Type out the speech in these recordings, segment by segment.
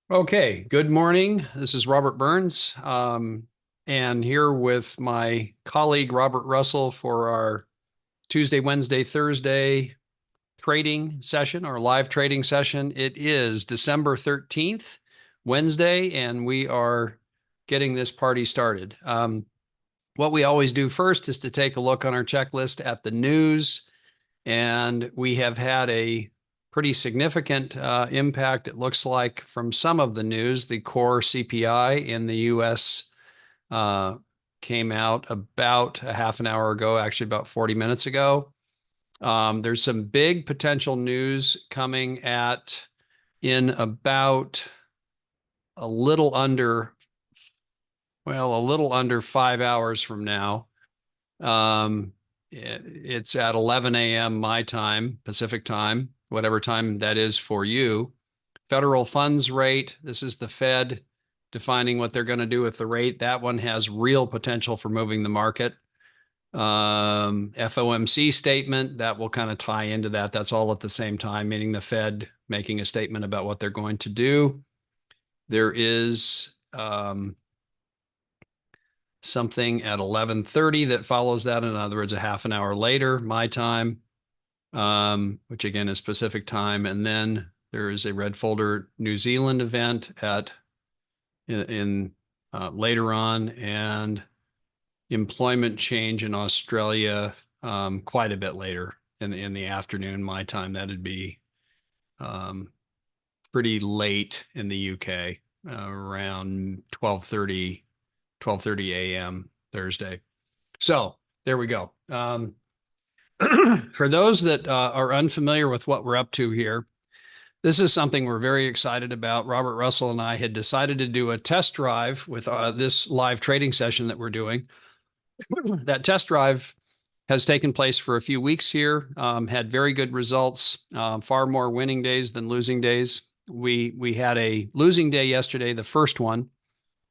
Okay, good morning. This is Robert Burns, and here with my colleague Robert Russell for our Tuesday, Wednesday, Thursday trading session, our live trading session. It is December 13th, Wednesday, and we are getting this party started. What we always do first is to take a look on our checklist at the news, and we have had a pretty significant impact, it looks like, from some of the news. The core CPI in the US uh, came out about a half an hour ago, actually about 40 minutes ago. There's some big potential news coming in about a little under, a little under 5 hours from now. Um, it's at 11 a.m. my time, Pacific time, whatever time that is for you. Federal funds rate. This is the Fed defining what they're going to do with the rate. That one has real potential for moving the market. FOMC statement that will kind of tie into that. That's all at the same time, meaning the Fed making a statement about what they're going to do. There is something at 11:30 that follows that. In other words, a half an hour later, my time, which again is Pacific time. And then there is a red folder New Zealand event in later on, and employment change in Australia quite a bit later in the afternoon, my time. That'd be um, pretty late in the UK, around 12:30 a.m. Thursday. So there we go. For those that are unfamiliar with what we're up to here, this is something we're very excited about. Robert Russell and I had decided to do a test drive with this live trading session that we're doing. That test drive has taken place for a few weeks here, had very good results, far more winning days than losing days. We had a losing day yesterday, the first one,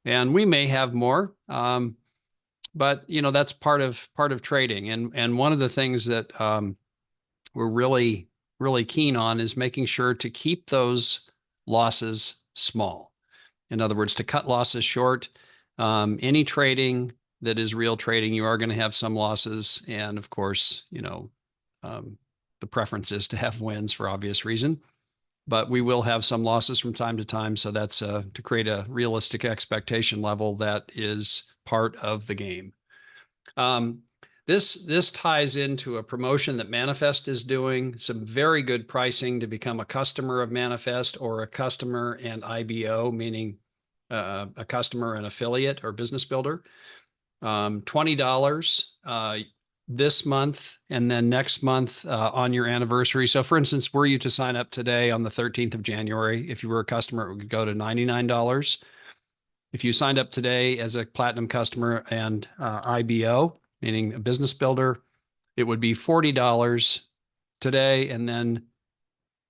and we may have more. But that's part of trading, and one of the things that we're really keen on is making sure to keep those losses small. In other words, to cut losses short. Any trading that is real trading, you are going to have some losses, and of course, um, the preference is to have wins for obvious reason. But we will have some losses from time to time, so that's to create a realistic expectation level that is part of the game. Um, this ties into a promotion that Manifest is doing, some very good pricing to become a customer of Manifest or a customer and IBO, meaning a customer and affiliate or business builder. $20 this month and then next month on your anniversary. So for instance, were you to sign up today on the 13th of January, if you were a customer, it would go to $99. If you signed up today as a Platinum customer and IBO, meaning a business builder, it would be $40 today and then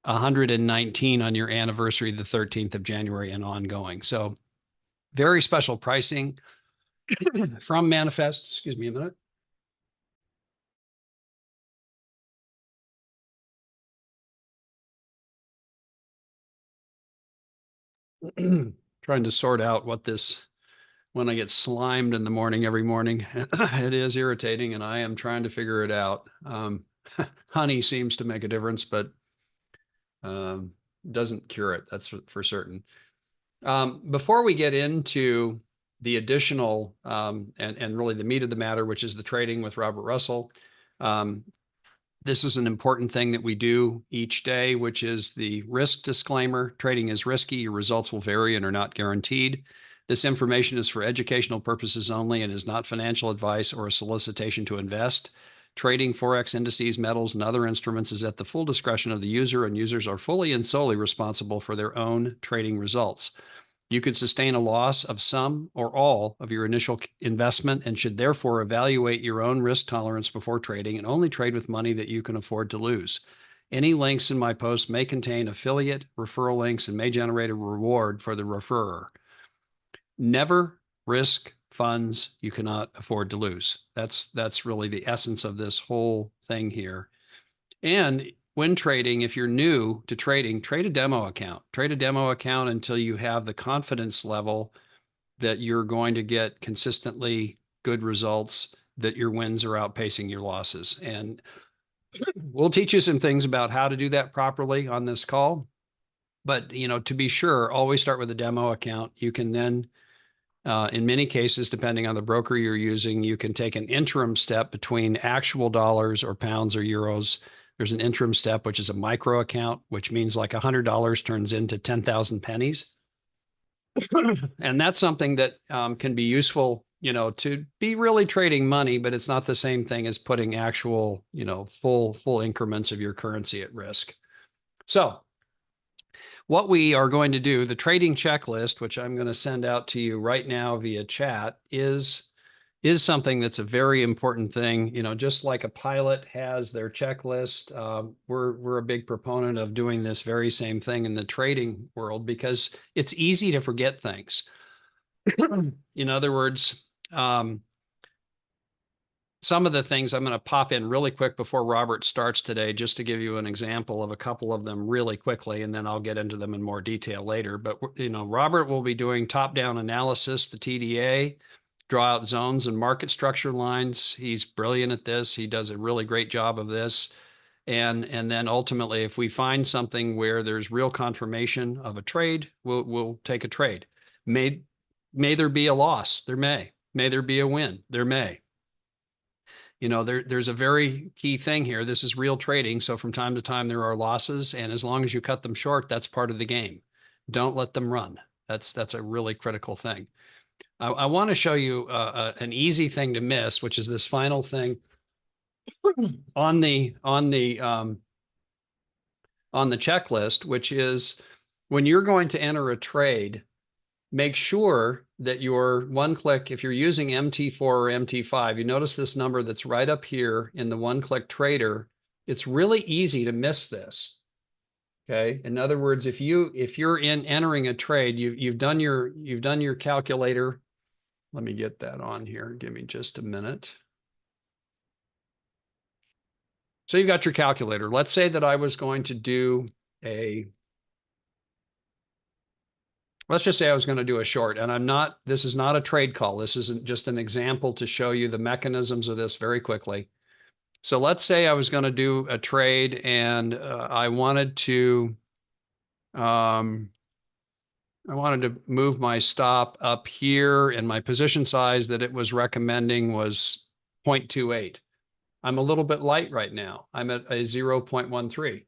119 on your anniversary, the 13th of January and ongoing. So very special pricing from Manifest. Excuse me a minute. Trying to sort out when I get slimed in the morning every morning. It is irritating, and I am trying to figure it out. Honey seems to make a difference, but doesn't cure it. That's for certain. Before we get into the additional and really the meat of the matter, which is the trading with Robert Russell, um, this is an important thing that we do each day, which is the risk disclaimer. Trading is risky. Your results will vary and are not guaranteed. This information is for educational purposes only and is not financial advice or a solicitation to invest. Trading Forex indices, metals, and other instruments is at the full discretion of the user, and users are fully and solely responsible for their own trading results. You could sustain a loss of some or all of your initial investment and should therefore evaluate your own risk tolerance before trading and only trade with money that you can afford to lose. Any links in my post may contain affiliate referral links and may generate a reward for the referrer. Never risk funds you cannot afford to lose. That's really the essence of this whole thing here. And when trading, if you're new to trading, trade a demo account. Trade a demo account until you have the confidence level that you're going to get consistently good results, that your wins are outpacing your losses. And we'll teach you some things about how to do that properly on this call. But, to be sure, always start with a demo account. You can then, in many cases, depending on the broker you're using, you can take an interim step between actual dollars or pounds or euros. There's an interim step, which is a micro account, which means like $100 turns into 10,000 pennies. And that's something that can be useful, to be really trading money, but it's not the same thing as putting actual, full increments of your currency at risk. So what we are going to do, the trading checklist, which I'm going to send out to you right now via chat, is something that's a very important thing. Just like a pilot has their checklist, we're a big proponent of doing this very same thing in the trading world because it's easy to forget things. In other words, some of the things I'm going to pop in really quick before Robert starts today, just to give you an example of a couple of them really quickly, and then I'll get into them in more detail later. But, Robert will be doing top-down analysis, the TDA, draw out zones and market structure lines. He's brilliant at this. He does a really great job of this. And then ultimately, if we find something where there's real confirmation of a trade, we'll take a trade. May there be a loss? There may. May there be a win? There may. There's a very key thing here. This is real trading. So from time to time, there are losses. And as long as you cut them short, that's part of the game. Don't let them run. That's a really critical thing. I want to show you an easy thing to miss, which is this final thing on the checklist, which is when you're going to enter a trade, make sure that your one-click, if you're using MT4 or MT5, you notice this number that's right up here in the one-click trader. It's really easy to miss this. Okay. In other words, if you're entering a trade, you've done your calculator. Let me get that on here. Give me just a minute. So you've got your calculator. Let's say that I was going to do let's just say I was going to do a short, and this is not a trade call. This isn't just an example to show you the mechanisms of this very quickly. So let's say I was going to do a trade and I wanted to move my stop up here, and my position size that it was recommending was 0.28. I'm a little bit light right now. I'm at a 0.13.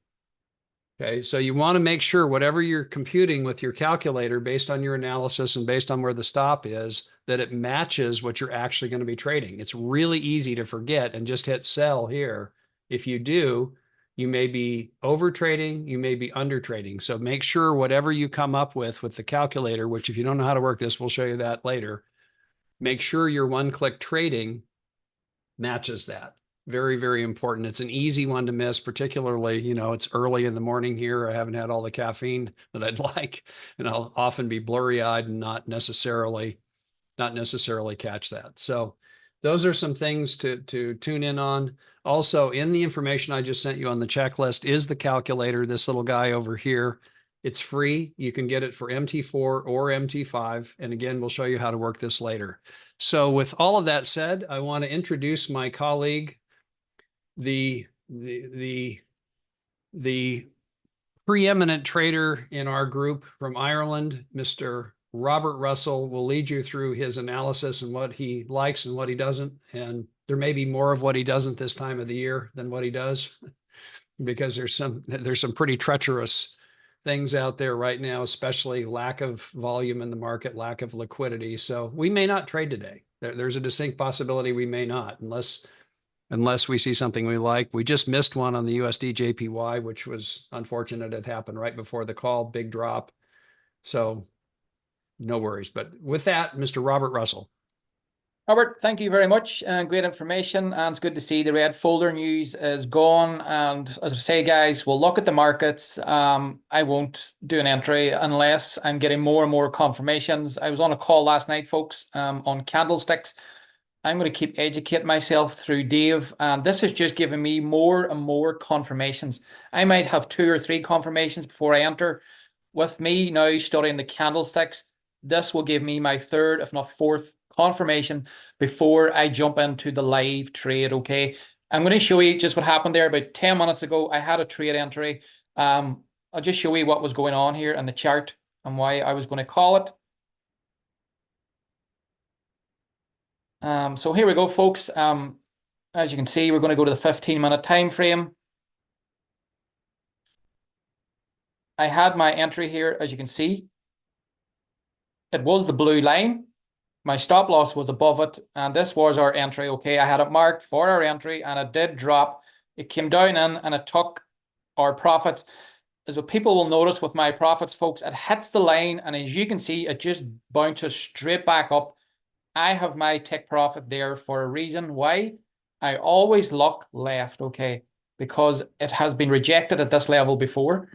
Okay, so you want to make sure whatever you're computing with your calculator based on your analysis and based on where the stop is, that it matches what you're actually going to be trading. It's really easy to forget and just hit sell here. If you do, you may be over trading, you may be under trading. So make sure whatever you come up with the calculator, which if you don't know how to work this, we'll show you that later. Make sure your one-click trading matches that. Very, very important. It's an easy one to miss, particularly, it's early in the morning here. I haven't had all the caffeine that I'd like, and I'll often be blurry-eyed and not necessarily catch that. So those are some things to tune in on. Also, in the information I just sent you on the checklist is the calculator, this little guy over here. It's free. You can get it for MT4 or MT5. And again, we'll show you how to work this later. So with all of that said, I want to introduce my colleague, the preeminent trader in our group from Ireland, Mr. Robert Russell, will lead you through his analysis and what he likes and what he doesn't. And there may be more of what he doesn't this time of the year than what he does, because there's some pretty treacherous things out there right now, especially lack of volume in the market, lack of liquidity. So we may not trade today. There's a distinct possibility we may not, unless we see something we like. We just missed one on the USD JPY, which was unfortunate. It happened right before the call, big drop. So no worries. But with that, Mr. Robert Russell. Robert, thank you very much. Great information, and it's good to see the red folder news is gone. And as I say, guys, we'll look at the markets. I won't do an entry unless I'm getting more and more confirmations. I was on a call last night, folks, on candlesticks. I'm going to keep educating myself through Dave, and this is just giving me more and more confirmations. I might have 2 or 3 confirmations before I enter. With me now studying the candlesticks, this will give me my 3rd, if not 4th, confirmation before I jump into the live trade. Okay, I'm going to show you just what happened there about 10 minutes ago. I had a trade entry. I'll just show you what was going on here in the chart and why I was going to call it. So here we go, folks. As you can see, we're going to go to the 15-minute time frame. I had my entry here, as you can see. It was the blue line. My stop loss was above it, and this was our entry. Okay, I had it marked for our entry, and it did drop. It came down in, and it took our profits. As what people will notice with my profits, folks, it hits the line, and as you can see, it just bounces straight back up. I have my tick profit there for a reason. Why? I always look left, okay, because it has been rejected at this level before.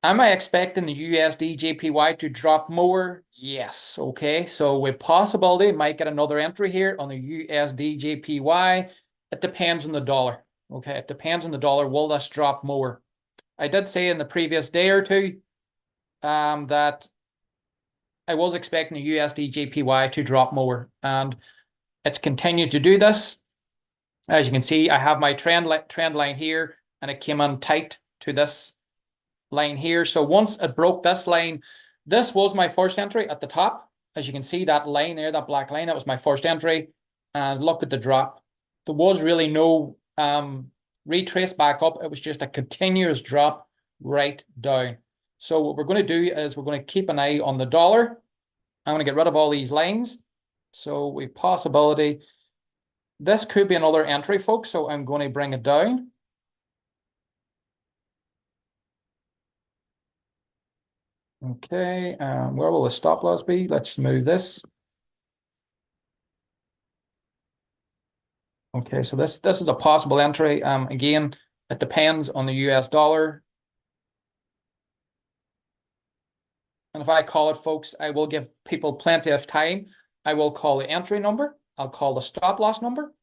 Am I expecting the USD JPY to drop more? Yes, okay. So with possibility, might get another entry here on the USD JPY. It depends on the dollar, okay? It depends on the dollar. Will this drop more? I did say in the previous day or two that I was expecting the USD JPY to drop more, and it's continued to do this. As you can see, I have my trend line here, and it came in tight to this line here. So once it broke this line, this was my first entry at the top. As you can see, that line there, that black line, that was my first entry. And look at the drop. There was really no retrace back up. It was just a continuous drop right down. So what we're going to do is we're going to keep an eye on the dollar. I'm going to get rid of all these lines. So we possibility. This could be another entry, folks. So I'm going to bring it down. Okay, where will the stop loss be? Let's move this. Okay, so this is a possible entry. Again, it depends on the US dollar. And if I call it, folks, I will give people plenty of time. I will call the entry number. I'll call the stop loss number.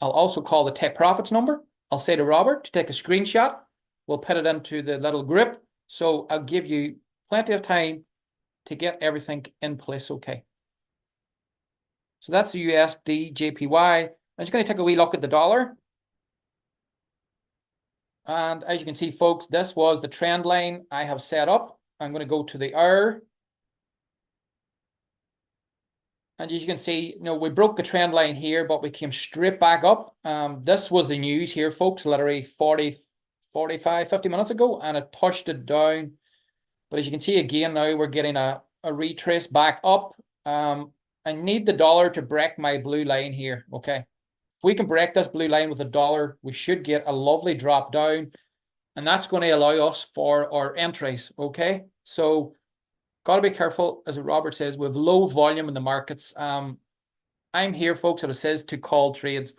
I'll also call the take profits number. I'll say to Robert to take a screenshot. We'll put it into the little group. So I'll give you plenty of time to get everything in place. Okay. So that's the USD JPY. I'm just going to take a wee look at the dollar. And as you can see, folks, this was the trend line I have set up. I'm going to go to the hour. And as you can see, we broke the trend line here, but we came straight back up. This was the news here, folks, literally 40, 45, 50 minutes ago, and it pushed it down. But as you can see, again, now we're getting a retrace back up. I need the dollar to break my blue line here, okay? If we can break this blue line with the dollar, we should get a lovely drop down, and that's going to allow us for our entries, okay? So got to be careful, as Robert says, with low volume in the markets. I'm here, folks, that it says to call trades.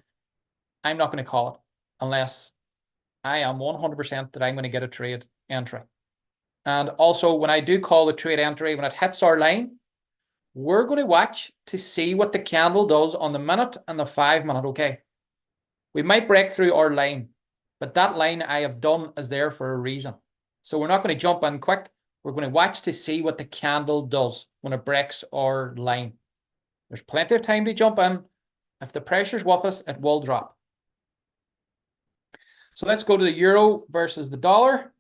I'm not going to call it unless I am 100% that I'm going to get a trade entry. And also, when I do call the trade entry, when it hits our line, we're going to watch to see what the candle does on the minute and the 5 minute, okay? We might break through our line, but that line I have done is there for a reason. So we're not going to jump in quick. We're going to watch to see what the candle does when it breaks our line. There's plenty of time to jump in. If the pressure's with us, it will drop. So let's go to the euro versus the dollar.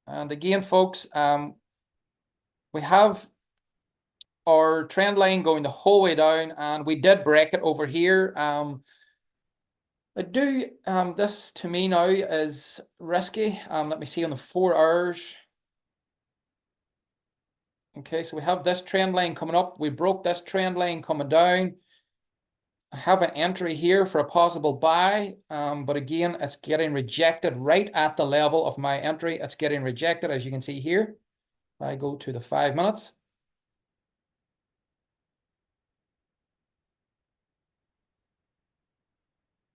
And again, folks, we have our trend line going the whole way down, and we did break it over here. This to me now is risky. Let me see on the 4 hours. Okay, so we have this trend line coming up. We broke this trend line coming down. I have an entry here for a possible buy, but again, it's getting rejected right at the level of my entry. It's getting rejected, as you can see here. If I go to the 5 minutes.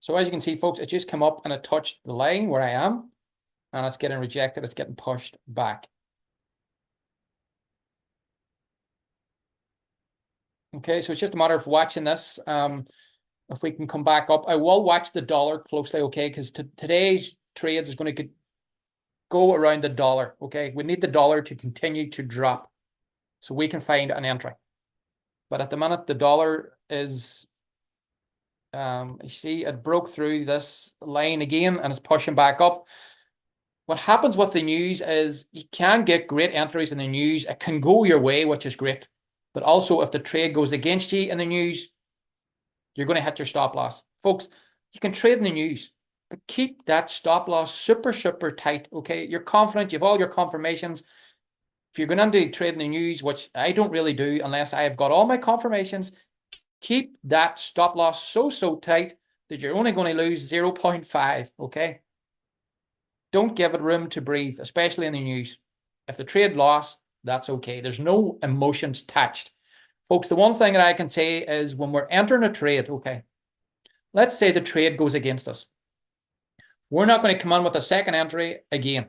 So as you can see, folks, it just came up and it touched the line where I am, and it's getting rejected. It's getting pushed back. Okay, so it's just a matter of watching this. If we can come back up, I will watch the dollar closely, okay, because today's trades is going to go around the dollar, okay. We need the dollar to continue to drop so we can find an entry. But at the minute, the dollar is, you see, it broke through this line again and it's pushing back up. What happens with the news is you can get great entries in the news. It can go your way, which is great. But also, if the trade goes against you in the news, you're going to hit your stop loss. Folks, you can trade in the news, but keep that stop loss super, super tight, okay? You're confident, you have all your confirmations. If you're going to trade in the news, which I don't really do unless I have got all my confirmations, keep that stop loss so, so tight that you're only going to lose 0.5, okay? Don't give it room to breathe, especially in the news. If the trade lost, that's okay. There's no emotions attached. Folks, the one thing that I can say is when we're entering a trade, okay, let's say the trade goes against us. We're not going to come on with a second entry again,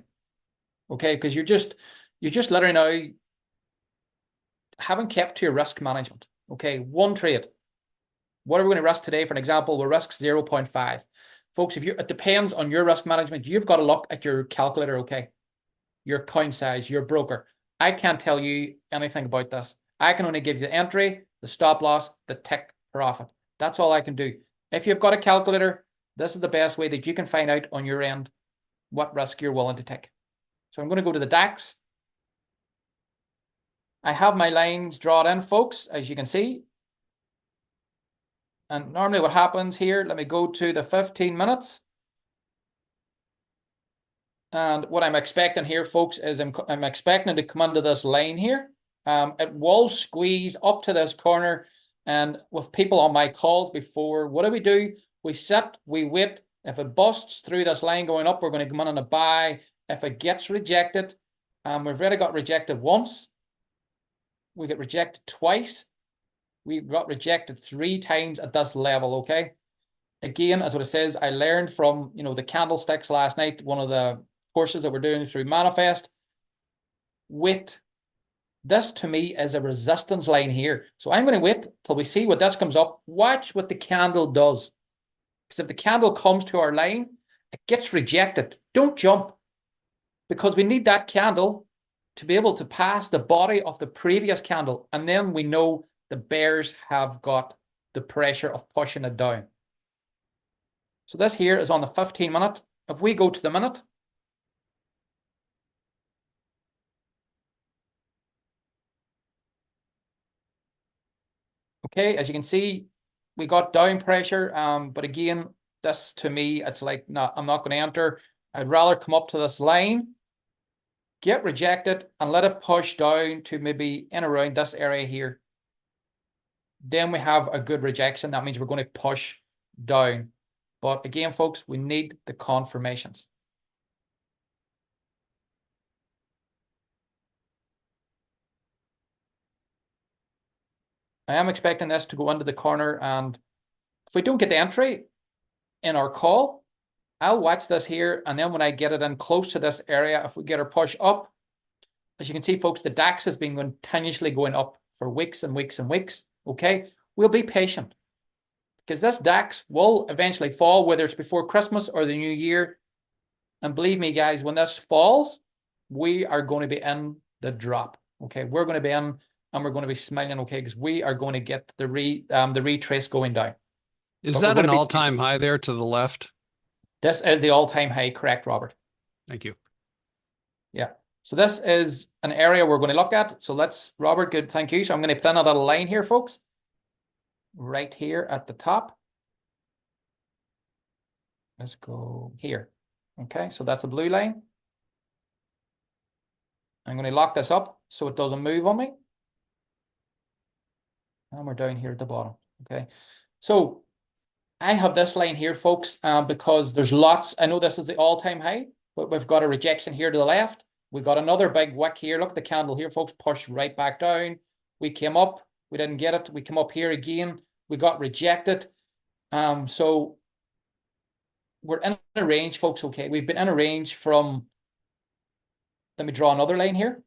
okay, because you're just literally now haven't kept to your risk management, okay? One trade. What are we going to risk today? For an example, we'll risk 0.5. Folks, it depends on your risk management. You've got to look at your calculator, okay? Your account size, your broker. I can't tell you anything about this. I can only give you the entry, the stop loss, the tick profit. That's all I can do. If you've got a calculator, this is the best way that you can find out on your end what risk you're willing to take. So I'm going to go to the DAX. I have my lines drawn in, folks, as you can see. And normally what happens here, let me go to the 15 minutes. And what I'm expecting here, folks, is I'm expecting to come under this line here. It will squeeze up to this corner. And with people on my calls before, what do? We sit, we wait. If it busts through this line going up, we're going to come in on a buy. If it gets rejected, we've already got rejected once. We get rejected twice. We got rejected 3 times at this level, okay? Again, as what it says, I learned from, the candlesticks last night, one of the courses that we're doing through Manifest. Wait. This to me is a resistance line here. So I'm going to wait till we see what this comes up. Watch what the candle does. Because if the candle comes to our line, it gets rejected. Don't jump. Because we need that candle to be able to pass the body of the previous candle. And then we know the bears have got the pressure of pushing it down. So this here is on the 15 minute. If we go to the minute, okay, as you can see, we got down pressure. But again, this to me, it's like, no, I'm not going to enter. I'd rather come up to this line, get rejected, and let it push down to maybe in around this area here. Then we have a good rejection. That means we're going to push down. But again, folks, we need the confirmations. I am expecting this to go into the corner, and if we don't get the entry in our call, I'll watch this here, and then when I get it in close to this area, if we get our push up, as you can see, folks, the DAX has been continuously going up for weeks and weeks and weeks, okay? We'll be patient, because this DAX will eventually fall, whether it's before Christmas or the new year. And believe me, guys, when this falls, we are going to be in the drop, okay? We're going to be in, and we're going to be smiling, okay, because we are going to get the retrace going down. Is that an all-time high there to the left? This is the all-time high, correct, Robert? Thank you. Yeah. So this is an area we're going to look at. So let's, Robert, good, thank you. So I'm going to put in a little line here, folks, right here at the top. Let's go here. Okay, so that's a blue line. I'm going to lock this up so it doesn't move on me. And we're down here at the bottom. Okay, so I have this line here, folks, because there's lots. I know this is the all-time high, but we've got a rejection here to the left. We've got another big wick here. Look at the candle here, folks, pushed right back down. We came up. We didn't get it. We come up here again. We got rejected. So we're in a range, folks, okay? We've been in a range from, let me draw another line here.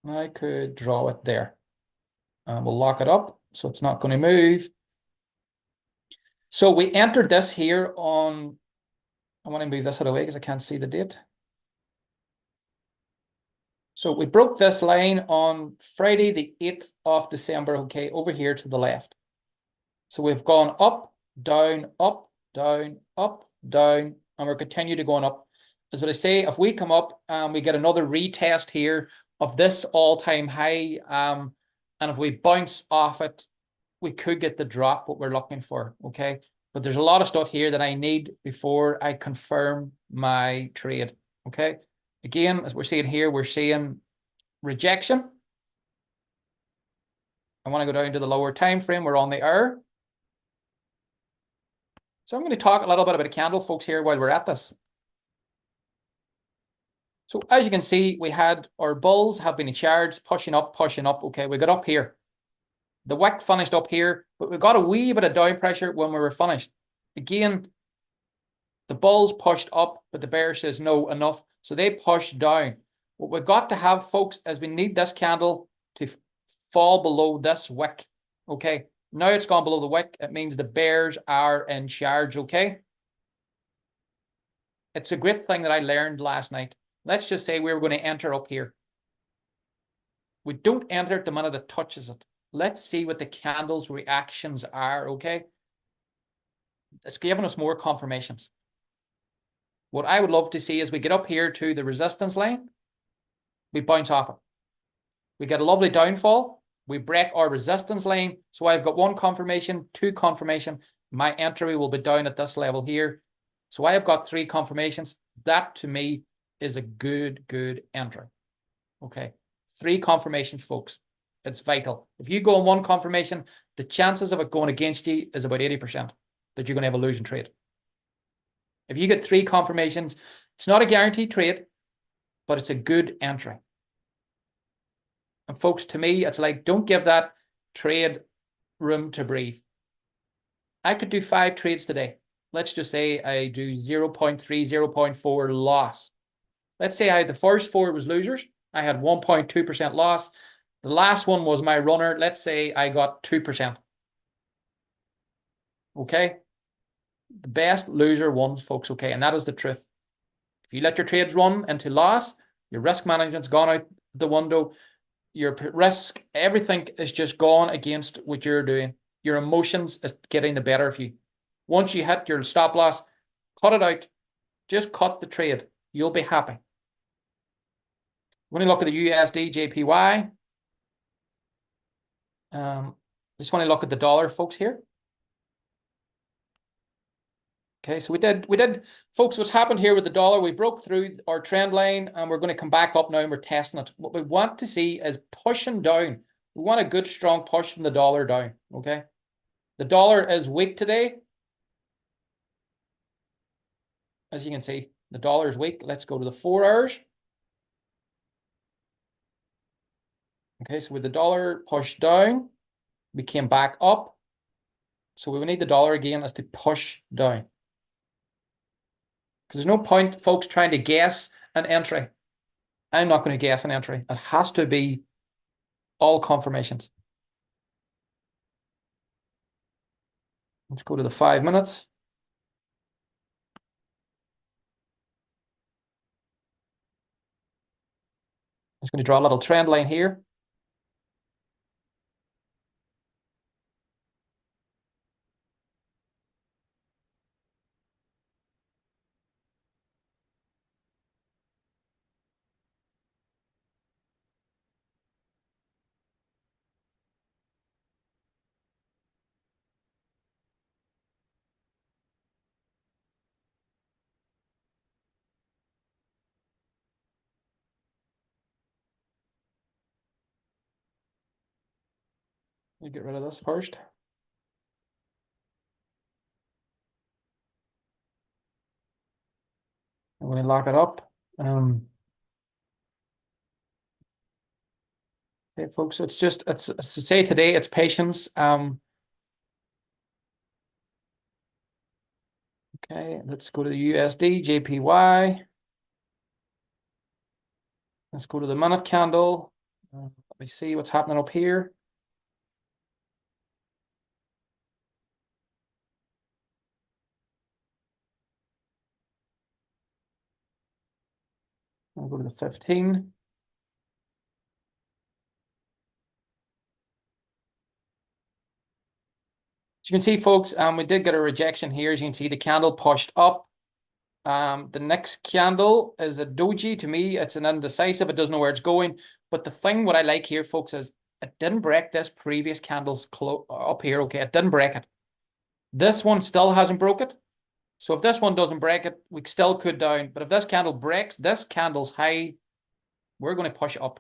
I could draw it there. And we'll lock it up so it's not going to move. So we entered this here on, I want to move this out of the way because I can't see the date. So we broke this line on Friday, the 8th of December, okay, over here to the left. So we've gone up, down, up, down, up, down, and we're continuing to going up. As what I say, if we come up and we get another retest here of this all-time high, and if we bounce off it, we could get the drop what we're looking for, okay? But there's a lot of stuff here that I need before I confirm my trade, okay? Again, as we're seeing here, we're seeing rejection. I want to go down to the lower time frame. We're on the hour. So I'm going to talk a little bit about a candle, folks, here while we're at this. So as you can see, we had our bulls have been in charge, pushing up. Okay, we got up here. The wick finished up here, but we got a wee bit of down pressure when we were finished. Again, the bulls pushed up, but the bear says no, enough. So they pushed down. What we've got to have, folks, is we need this candle to fall below this wick. Okay, now it's gone below the wick. It means the bears are in charge. Okay, it's a great thing that I learned last night. Let's just say we were going to enter up here. We don't enter it the minute it touches it. Let's see what the candle's reactions are. Okay, it's giving us more confirmations. What I would love to see is we get up here to the resistance line, we bounce off it. We get a lovely downfall, we break our resistance line. So I've got one confirmation, two confirmation. My entry will be down at this level here. So I have got three confirmations. That to me is a good entry. Okay, three confirmations, folks. It's vital. If you go on one confirmation, the chances of it going against you is about 80% that you're going to have a losing trade. If you get three confirmations, it's not a guaranteed trade, but it's a good entry. And folks, to me, it's like, don't give that trade room to breathe. I could do 5 trades today. Let's just say I do 0.3, 0.4 loss. Let's say I had the first 4 was losers. I had 1.2% loss. The last one was my runner. Let's say I got 2%. Okay? The best loser wins, folks, okay? And that is the truth. If you let your trades run into loss, your risk management's gone out the window. Your risk, everything is just gone against what you're doing. Your emotions is getting the better of you. Once you hit your stop loss, cut it out. Just cut the trade. You'll be happy. When you look at the USD JPY, just want to look at the dollar, folks, here. Okay, so we did, folks, what's happened here with the dollar, we broke through our trend line and we're going to come back up now and we're testing it. What we want to see is pushing down. We want a good, strong push from the dollar down, okay? The dollar is weak today. As you can see, the dollar is weak. Let's go to the 4 hours. Okay, so with the dollar pushed down, we came back up. So we need the dollar again is to push down. Because there's no point, folks, trying to guess an entry. I'm not going to guess an entry. It has to be all confirmations. Let's go to the 5 minutes. I'm just going to draw a little trend line here. Let me get rid of this first. I'm going to lock it up. Okay, folks, it's just, it's to say today, it's patience. Okay, let's go to the USD, JPY. Let's go to the minute candle. Let me see what's happening up here. I'll go to the 15. As you can see, folks, we did get a rejection here. As you can see, the candle pushed up. The next candle is a doji. To me, it's an indecisive. It doesn't know where it's going. But the thing, what I like here, folks, is it didn't break this previous candle's up here. Okay, it didn't break it. This one still hasn't broke it. So if this one doesn't break it, we still could down. But if this candle breaks this candle's high, we're going to push up.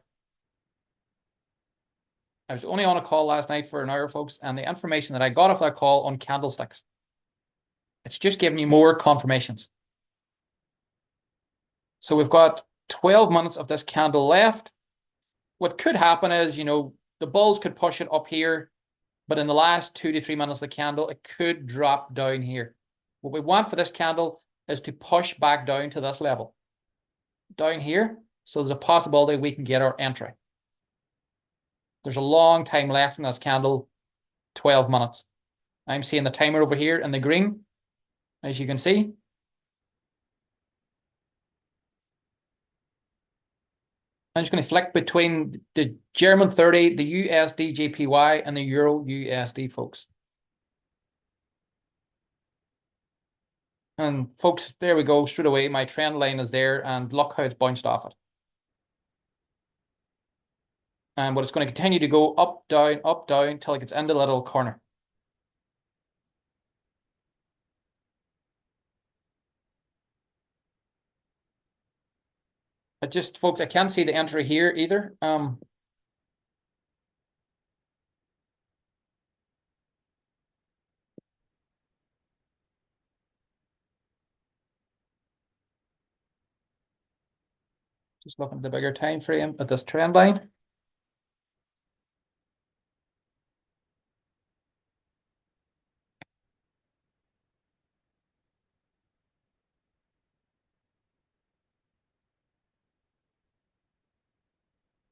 I was only on a call last night for an hour, folks, and the information that I got off that call on candlesticks, it's just giving you more confirmations. So we've got 12 minutes of this candle left. What could happen is, you know, the bulls could push it up here, but in the last 2 to 3 minutes of the candle, it could drop down here. What we want for this candle is to push back down to this level, down here. So there's a possibility we can get our entry. There's a long time left in this candle, 12 minutes. I'm seeing the timer over here in the green, as you can see. I'm just going to flick between the German 30, the USD JPY, and the Euro USD, folks. And folks, there we go, straight away. My trend line is there, and look how it's bounced off it. And what it's going to continue to go up, down, till it gets into the little corner. But just, folks, I can't see the entry here either. Just looking at the bigger time frame at this trend line.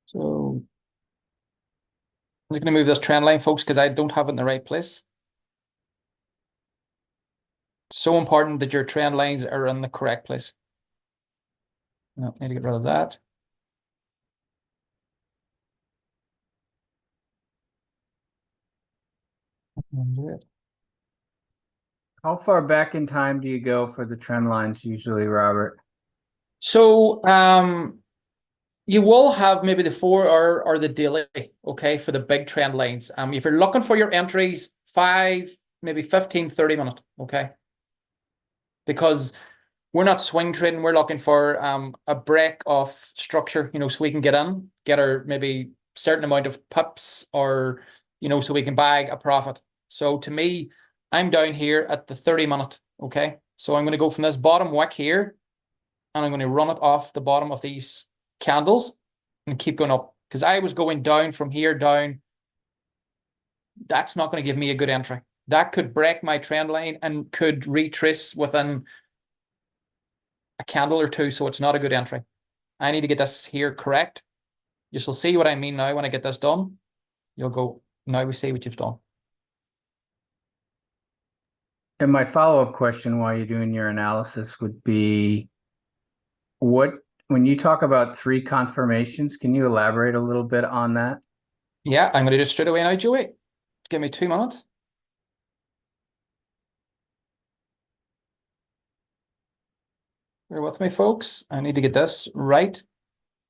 So I'm just going to move this trend line, folks, because I don't have it in the right place. It's so important that your trend lines are in the correct place. No, need to get rid of that. How far back in time do you go for the trend lines usually, Robert? So you will have maybe the 4 hour or the daily, okay, for the big trend lines. If you're looking for your entries, 5, maybe 15, 30 minutes, okay? Because we're not swing trading, we're looking for a break of structure, you know, so we can get in, get our maybe certain amount of pips, or, you know, so we can bag a profit. So to me, I'm down here at the 30-minute, okay? So I'm going to go from this bottom wick here, and I'm going to run it off the bottom of these candles and keep going up, because I was going down from here down. That's not going to give me a good entry. That could break my trend line and could retrace within a candle or two, so it's not a good entry. I need to get this here correct. You shall see what I mean now. When I get this done, you'll go, now we see what you've done. And my follow-up question while you're doing your analysis would be, when you talk about 3 confirmations, can you elaborate a little bit on that? Yeah, I'm going to do it straight away now, Joey. Give me 2 minutes. Bear with me, folks. I need to get this right.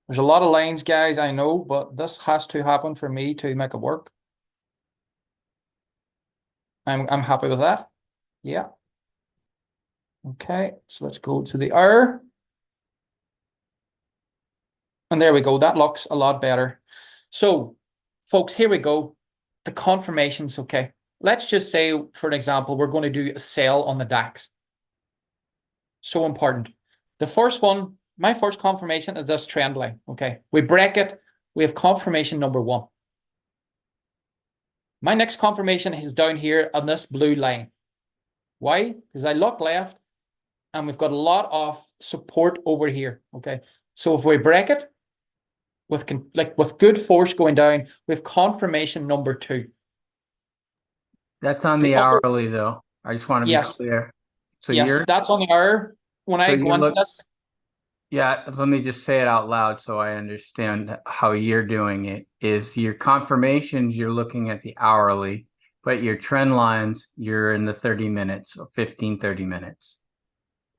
There's a lot of lines, guys, I know, but this has to happen for me to make it work. I'm happy with that. Yeah. Okay, so let's go to the hour. And there we go. That looks a lot better. So, folks, here we go. The confirmations, okay. Let's just say, for an example, we're going to do a sell on the DAX. So important. The first one, my first confirmation is this trend line, okay. We break it. We have confirmation number 1. My next confirmation is down here on this blue line. Why? Because I look left and we've got a lot of support over here, okay. So if we break it, with good force going down, we have confirmation number 2. That's on the hourly though. I just want to be Yes. clear. So Yes, that's on the hour. When I go into this, yeah, let me just say it out loud so I understand how you're doing it. Is your confirmations, you're looking at the hourly, but your trend lines, you're in the 30 minutes or 15, 30 minutes.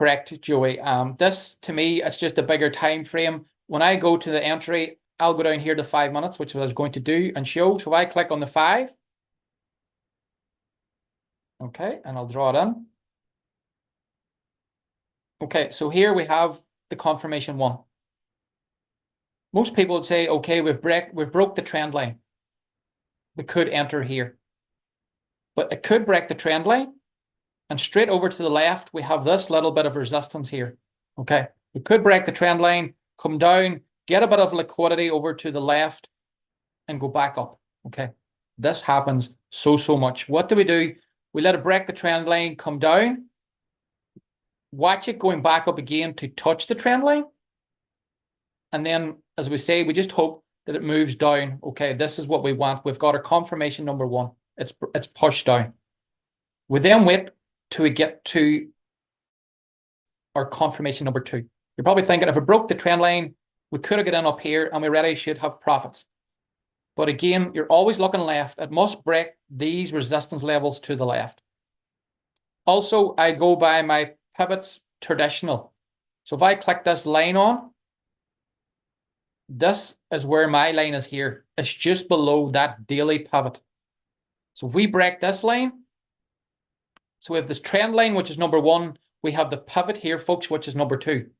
correct, Joey. This to me, it's just a bigger time frame. When I go to the entry, I'll go down here to 5 minutes, which I was going to do and show. So if I click on the 5, okay, and I'll draw it in. Okay, so here we have the confirmation 1. Most people would say, okay, we've broke the trend line. We could enter here. But it could break the trend line. And straight over to the left, we have this little bit of resistance here. Okay, we could break the trend line, come down, get a bit of liquidity over to the left, and go back up. Okay, this happens so much. What do? We let it break the trend line, come down, watch it going back up again to touch the trend line. And then, as we say, we just hope that it moves down. Okay, this is what we want. We've got our confirmation number 1. It's pushed down. We then wait till we get to our confirmation number 2. You're probably thinking, if it broke the trend line, we could have got in up here and we already should have profits. But again, you're always looking left. It must break these resistance levels to the left. Also, I go by my pivots traditional. So if I click this line on, this is where my line is here. It's just below that daily pivot. So if we break this line, so we have this trend line, which is number 1. We have the pivot here, folks, which is number 2.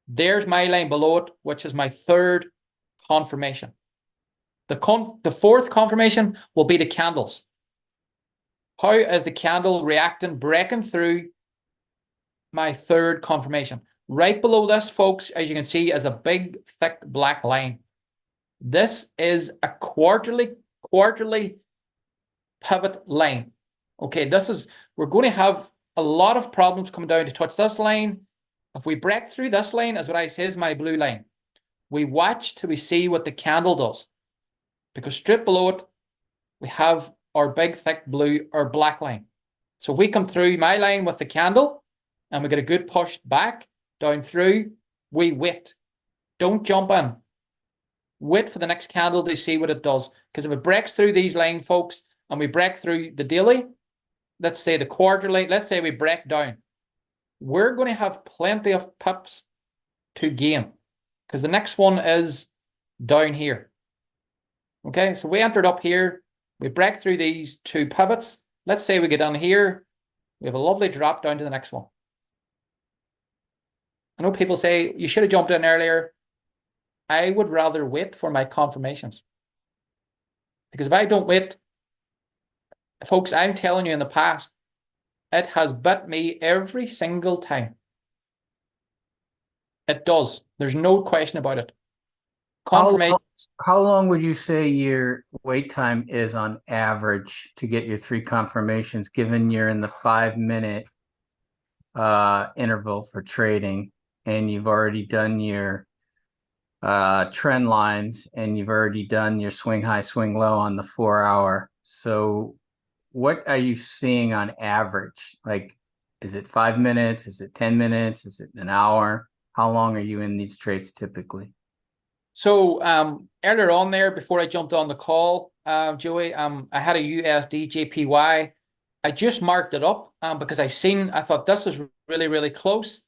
There's my line below it, which is my 3rd confirmation. The 4th confirmation will be the candles. How is the candle reacting, breaking through my 3rd confirmation? Right below this, folks, as you can see, is a big, thick black line. This is a quarterly pivot line. Okay, we're going to have a lot of problems coming down to touch this line. If we break through this line, as what I say is my blue line, we watch till we see what the candle does. Because straight below it, we have our big, thick blue or black line. So if we come through my line with the candle and we get a good push back, down through, we wait. Don't jump in. Wait for the next candle to see what it does. Because if it breaks through these lines, folks, and we break through the daily, let's say the quarterly, let's say we break down, we're going to have plenty of pips to gain. Because the next one is down here. Okay, so we entered up here. We break through these 2 pivots. Let's say we get down here. We have a lovely drop down to the next one. I know people say, you should have jumped in earlier. I would rather wait for my confirmations. Because if I don't wait, folks, I'm telling you in the past, it has bit me every single time. It does. There's no question about it. Confirmations. How long would you say your wait time is on average to get your 3 confirmations, given you're in the 5-minute interval for trading, and you've already done your trend lines, and you've already done your swing high, swing low on the 4-hour? So what are you seeing on average? Like, is it 5 minutes? Is it 10 minutes? Is it an hour? How long are you in these trades typically? So earlier on there, before I jumped on the call, Joey, I had a USD JPY. I just marked it up because I thought this is really close.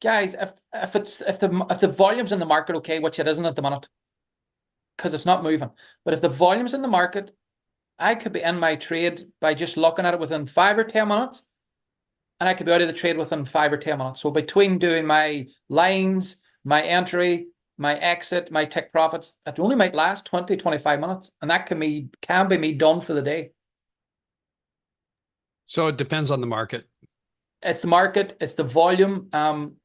Guys, if the volume's in the market, okay, which it isn't at the minute, because it's not moving. But if the volume's in the market, I could be in my trade by just looking at it within 5 or 10 minutes, and I could be out of the trade within 5 or 10 minutes. So between doing my lines, my entry, my exit, my tick profits, it only might last 20, 25 minutes, and that can be me done for the day. So it depends on the market. It's the market, it's the volume.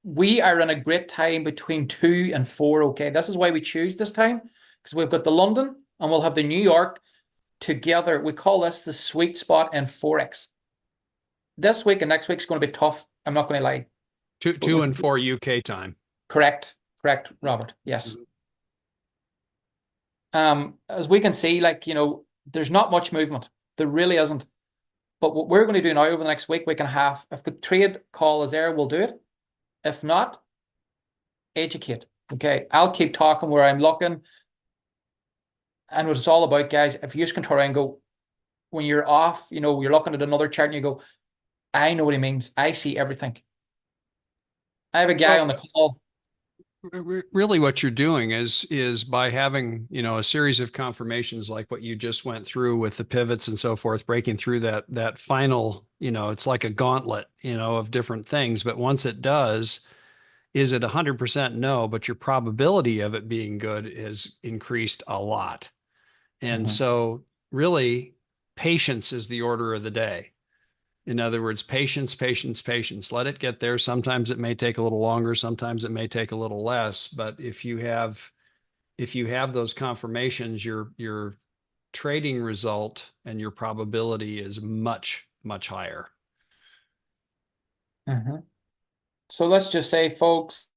We are in a great time between 2 and 4, okay? This is why we choose this time, because we've got the London and we'll have the New York together. We call this the sweet spot in Forex. This week and next week's going to be tough. I'm not going to lie. 2 and 4 UK time. Correct, Robert. Yes. As we can see, like, you know, there's not much movement. There really isn't. But what we're going to do now over the next week and a half, if the trade call is there, we'll do it. If not, educate. Okay, I'll keep talking where I'm looking. And what it's all about, guys, if you just can turn around and go, when you're off, you know, you're looking at another chart and you go, I know what he means. I see everything. I have a guy on the call. Really what you're doing is by having, you know, a series of confirmations like what you just went through with the pivots and so forth, breaking through that final, you know, it's like a gauntlet, you know, of different things. But once it does, is it 100% no, but your probability of it being good is increased a lot. And so really patience is the order of the day. In other words, patience, patience, patience. Let it get there. Sometimes it may take a little longer. Sometimes it may take a little less. But if you have those confirmations, your trading result and your probability is much, much higher. So let's just say, folks,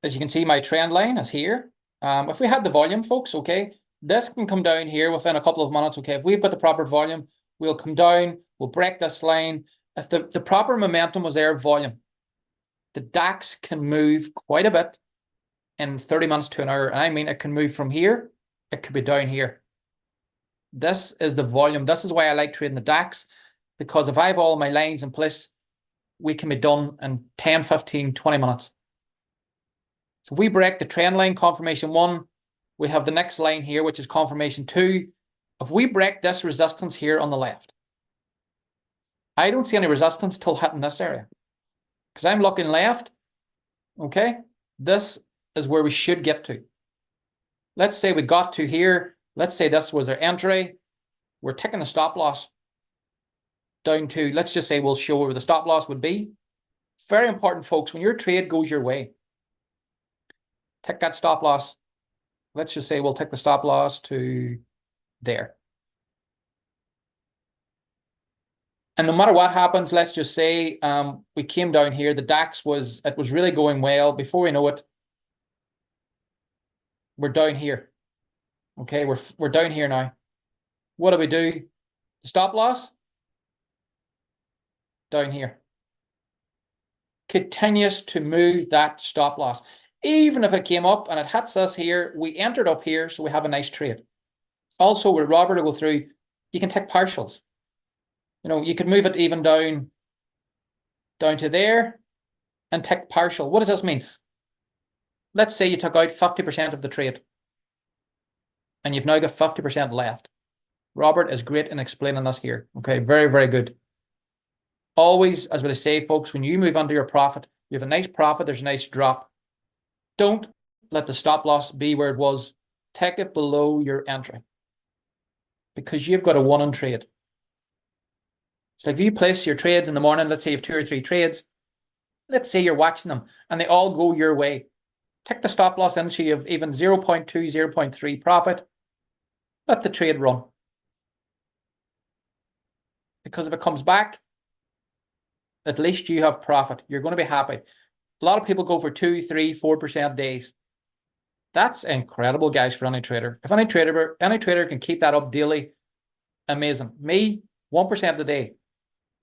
as you can see, my trend line is here. If we had the volume, folks, okay, this can come down here within a couple of minutes. Okay, if we've got the proper volume, we'll come down, we'll break this line. If the proper momentum was there, volume, the DAX can move quite a bit in 30 minutes to an hour. And I mean, it can move from here, it could be down here. This is the volume. This is why I like trading the DAX, because if I have all my lines in place, we can be done in 10, 15, 20 minutes. So if we break the trend line, confirmation 1, we have the next line here, which is confirmation 2. If we break this resistance here on the left, I don't see any resistance till hitting this area, because I'm looking left. Okay, this is where we should get to. Let's say we got to here. Let's say this was our entry. We're taking the stop loss down to, let's just say we'll show where the stop loss would be. Very important, folks, when your trade goes your way, take that stop loss. Let's just say we'll take the stop loss to there. And no matter what happens, let's just say we came down here. The DAX was really going well. Before we know it, we're down here. Okay, we're down here now. What do we do? The stop loss down here. Continues to move that stop loss. Even if it came up and it hits us here, we entered up here, so we have a nice trade. Also, with Robert to go through, you can take partials. You know, you could move it even down to there and take partial. What does this mean? Let's say you took out 50% of the trade and you've now got 50% left. Robert is great in explaining this here. Okay, very, very good. Always, as I say, folks, when you move under your profit, you have a nice profit, there's a nice drop. Don't let the stop loss be where it was. Take it below your entry, because you've got a one on trade. So if you place your trades in the morning, let's say you have 2 or 3 trades, let's say you're watching them and they all go your way. Take the stop loss in, so you have even 0.2, 0.3 profit. Let the trade run. Because if it comes back, at least you have profit. You're going to be happy. A lot of people go for 2, 3, 4% days. That's incredible, guys, for any trader. If any trader can keep that up daily, amazing. Me, 1% a day.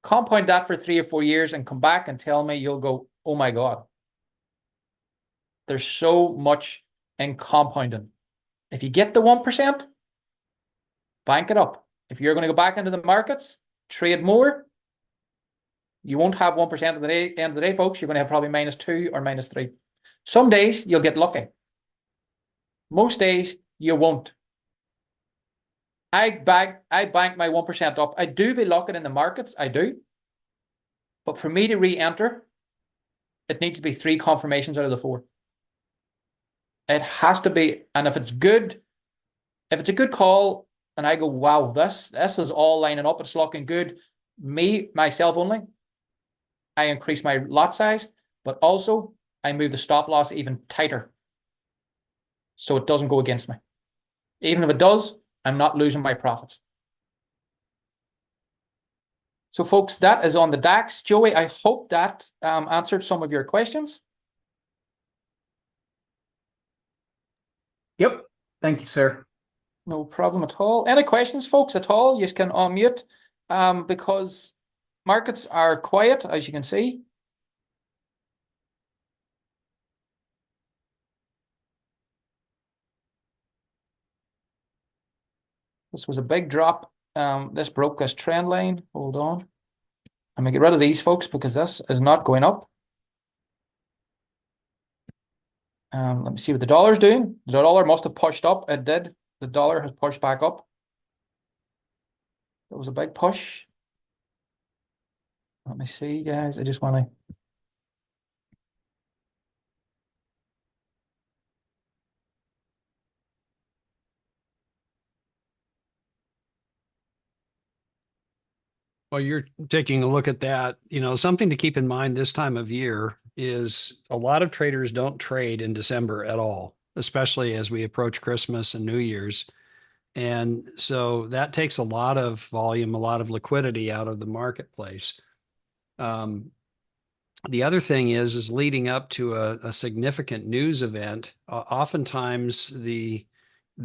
Compound that for 3 or 4 years and come back and tell me, you'll go, oh my God. There's so much in compounding. If you get the 1%, bank it up. If you're going to go back into the markets, trade more, you won't have 1% at the end of the day, folks. You're going to have probably -2 or -3. Some days you'll get lucky. Most days you won't. I bank my 1% up. I do be locking in the markets, I do. But for me to re-enter, it needs to be 3 confirmations out of the 4. It has to be, and if it's good, if it's a good call, and I go, wow, this is all lining up, it's looking good. Myself only, I increase my lot size, but also I move the stop loss even tighter, so it doesn't go against me. Even if it does, I'm not losing my profits. So folks, that is on the DAX. Joey, I hope that answered some of your questions. Yep. Thank you, sir. No problem at all. Any questions, folks, at all? You can unmute because markets are quiet, as you can see. This was a big drop. This broke this trend line. Hold on. I'm going to get rid of these, folks, because this is not going up. Let me see what the dollar's doing. The dollar must have pushed up. It did. The dollar has pushed back up. That was a big push. Let me see, guys. I just want to. Well, you're taking a look at that, something to keep in mind this time of year is a lot of traders don't trade in December at all, especially as we approach Christmas and New Year's. And so that takes a lot of volume, a lot of liquidity out of the marketplace. The other thing is leading up to a significant news event. Oftentimes the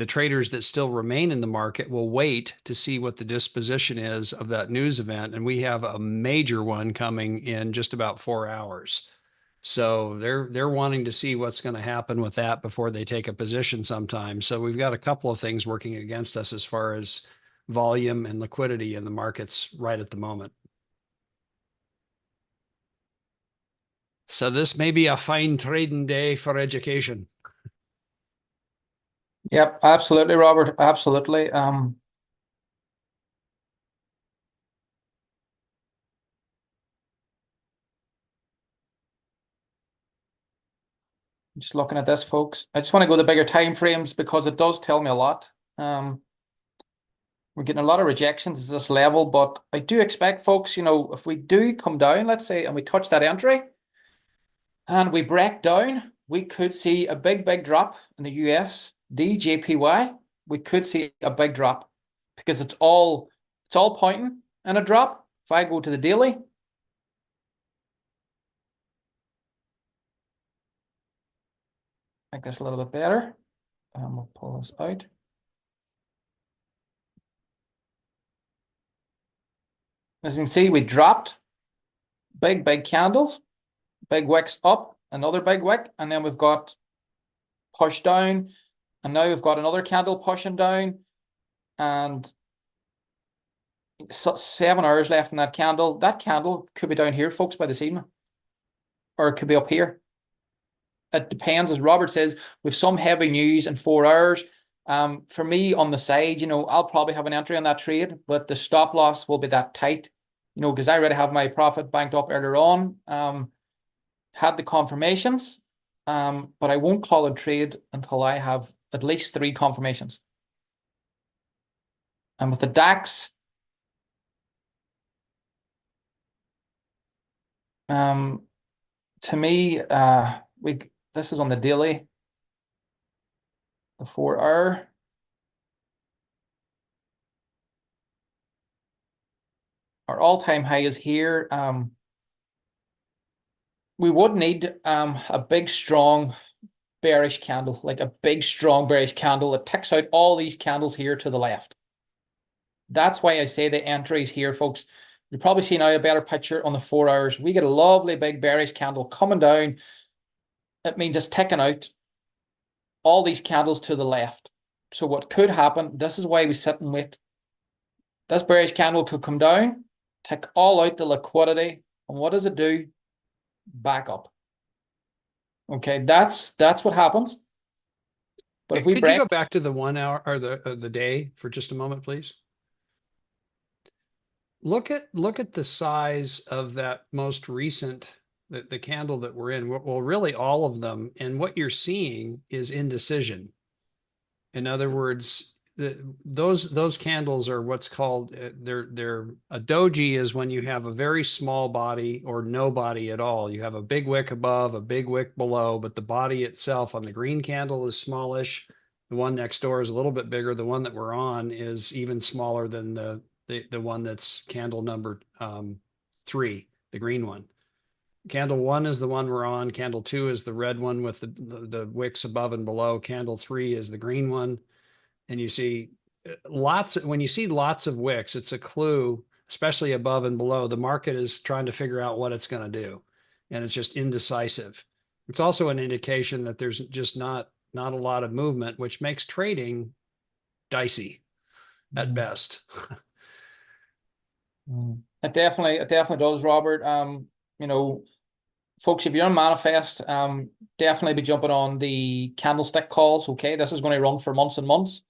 traders that still remain in the market will wait to see what the disposition is of that news event. And we have a major one coming in just about 4 hours. So they're wanting to see what's going to happen with that before they take a position sometime. So we've got a couple of things working against us as far as volume and liquidity in the markets right at the moment. So this may be a fine trading day for education. Yep, absolutely, Robert. Absolutely. Just looking at this, folks. I just want to go to bigger time frames because it does tell me a lot. We're getting a lot of rejections at this level, but I do expect, folks, if we do come down, let's say, and we touch that entry and we break down, we could see a big drop in the US, DJPY. We could see a big drop because it's all pointing in a drop. If I go to the daily, make this a little bit better. We'll pull this out. As you can see, we dropped big candles, big wicks up, another big wick, and then we've got push down, and now we've got another candle pushing down, and 7 hours left in that candle. That candle could be down here, folks, by this evening, or it could be up here. It depends, as Robert says, with some heavy news in 4 hours. For me on the side, I'll probably have an entry on that trade, but the stop loss will be that tight, because I already have my profit banked up earlier on. Had the confirmations, but I won't call a trade until I have at least 3 confirmations. And with the DAX, to me, this is on the daily, the 4 hour. Our all-time high is here. We would need a big, strong bearish candle, like a big, strong bearish candle that ticks out all these candles here to the left. That's why I say the entries here, folks. You probably see now a better picture on the 4 hours. We get a lovely big bearish candle coming down. It means it's ticking out all these candles to the left. So what could happen, this is why we sit and wait. This bearish candle could come down, tick all out the liquidity, and what does it do? Back up. Okay, that's what happens. But if we Could you go back to the 1 hour or the day for just a moment, please? Look at the size of that most recent the candle that we're in. Well, really all of them, and what you're seeing is indecision. In other words, those candles are what's called they're a doji is when you have a very small body or no body at all. You have a big wick above, a big wick below, but the body itself on the green candle is smallish. The one next door is a little bit bigger. The one that we're on is even smaller than the one that's candle number 3, the green one. Candle 1 is the one we're on. Candle 2 is the red one with the wicks above and below. Candle 3 is the green one. And you see when you see lots of wicks, it's a clue, especially above and below. The market is trying to figure out what it's going to do, and it's just indecisive. It's also an indication that there's just not a lot of movement, which makes trading dicey at best. It definitely does, Robert. You know, folks, if you're on Manifest, definitely be jumping on the candlestick calls. Okay, this is going to run for months and months.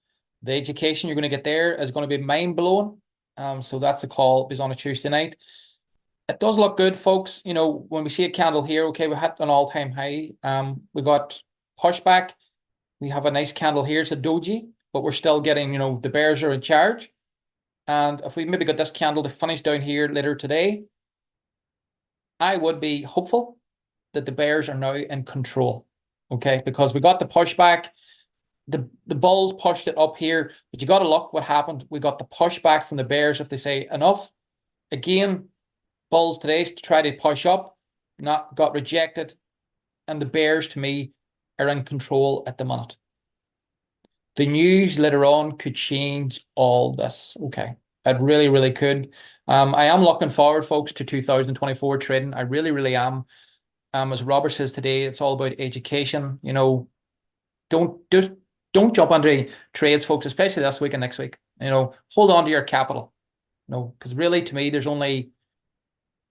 The education you're going to get there is going to be mind blowing. So that's a call is on a Tuesday night. It does look good, folks. You know, when we see a candle here, okay, we hit an all-time high. We got pushback. We have a nice candle here. It's a doji, but we're still getting, you know, the bears are in charge. And if we maybe got this candle to finish down here later today, I would be hopeful that the bears are now in control. Okay, because we got the pushback. The bulls pushed it up here, but you got to look what happened. We got the pushback from the bears. If they say enough, again, bulls today to try to push up, got rejected, and the bears to me are in control at the minute. The news later on could change all this. Okay, it really, really could. I am looking forward, folks, to 2024 trading. I really, really am. As Robert says today, it's all about education. You know, don't jump onto trades, folks, especially this week and next week. You know, hold on to your capital. You know, because really, to me, there's only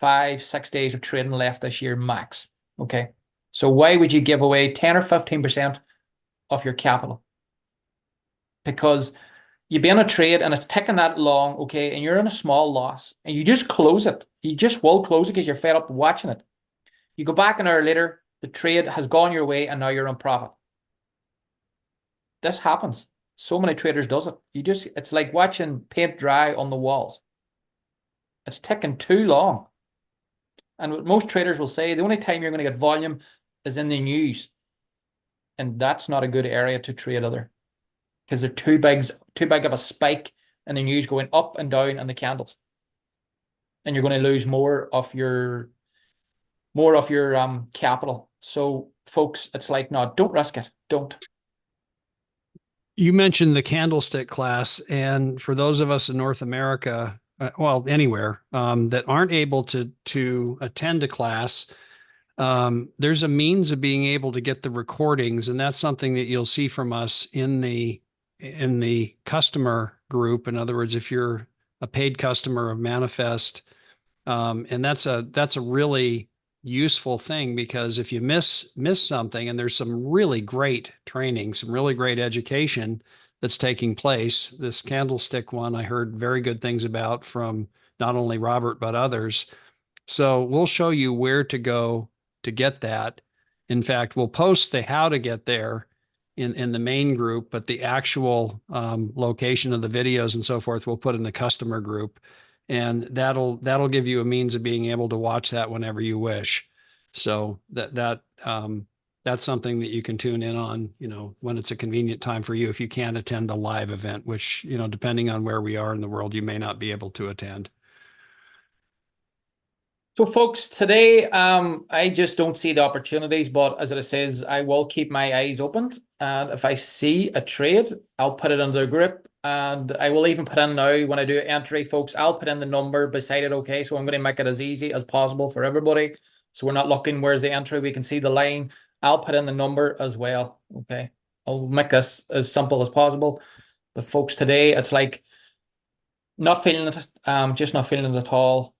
5-6 days of trading left this year max. Okay, so why would you give away 10 or 15% of your capital? Because you've been on a trade and it's taking that long, okay, and you're in a small loss, and you just close it. You just will close it because you're fed up watching it. You go back an hour later, the trade has gone your way, and now you're in profit. This happens. So many traders does it. It's like watching paint dry on the walls. It's taking too long. And what most traders will say, the only time you're going to get volume is in the news. And that's not a good area to trade either. Because they're too big of a spike in the news going up and down in the candles. And you're going to lose more of your capital. So folks, it's like, no, don't risk it. Don't. You mentioned the candlestick class, and for those of us in North America, well, anywhere, that aren't able to attend a class, there's a means of being able to get the recordings, and that's something that you'll see from us in the customer group. In other words, if you're a paid customer of Manifest, and that's a really useful thing, because if you miss something, and there's some really great training, some really great education that's taking place. This candlestick one I heard very good things about from not only Robert but others. So we'll show you where to go to get that. In fact, we'll post the how to get there in the main group, but the actual location of the videos and so forth we'll put in the customer group. And that'll give you a means of being able to watch that whenever you wish. So that's something that you can tune in on, you know, when it's a convenient time for you, if you can't attend the live event, which, you know, depending on where we are in the world, you may not be able to attend. So folks, today I just don't see the opportunities, but as it says, I will keep my eyes open, and if I see a trade, I'll put it under the group, and I will even put in now when I do entry, folks, I'll put in the number beside it. Okay, so I'm going to make it as easy as possible for everybody, so we're not looking where's the entry, we can see the line. I'll put in the number as well. Okay, I'll make this as simple as possible. But folks, today it's like not feeling it, just not feeling it at all.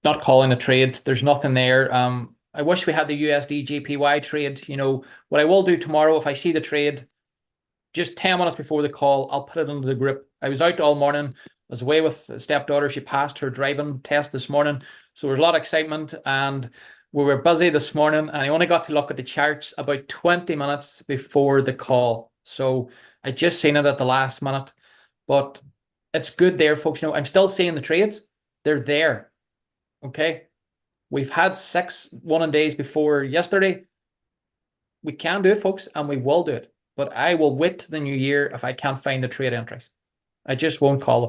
Not calling a trade. There's nothing there. I wish we had the USD JPY trade. You know, what I will do tomorrow, if I see the trade, just 10 minutes before the call, I'll put it into the group. I was out all morning. I was away with a stepdaughter. She passed her driving test this morning. So there was a lot of excitement, and we were busy this morning, and I only got to look at the charts about 20 minutes before the call. So I just seen it at the last minute, but it's good there, folks. You know, I'm still seeing the trades. They're there. Okay, we've had 6 1 days before yesterday. We can do it, folks, and we will do it. But I will wait to the new year if I can't find the trade entries. I just won't call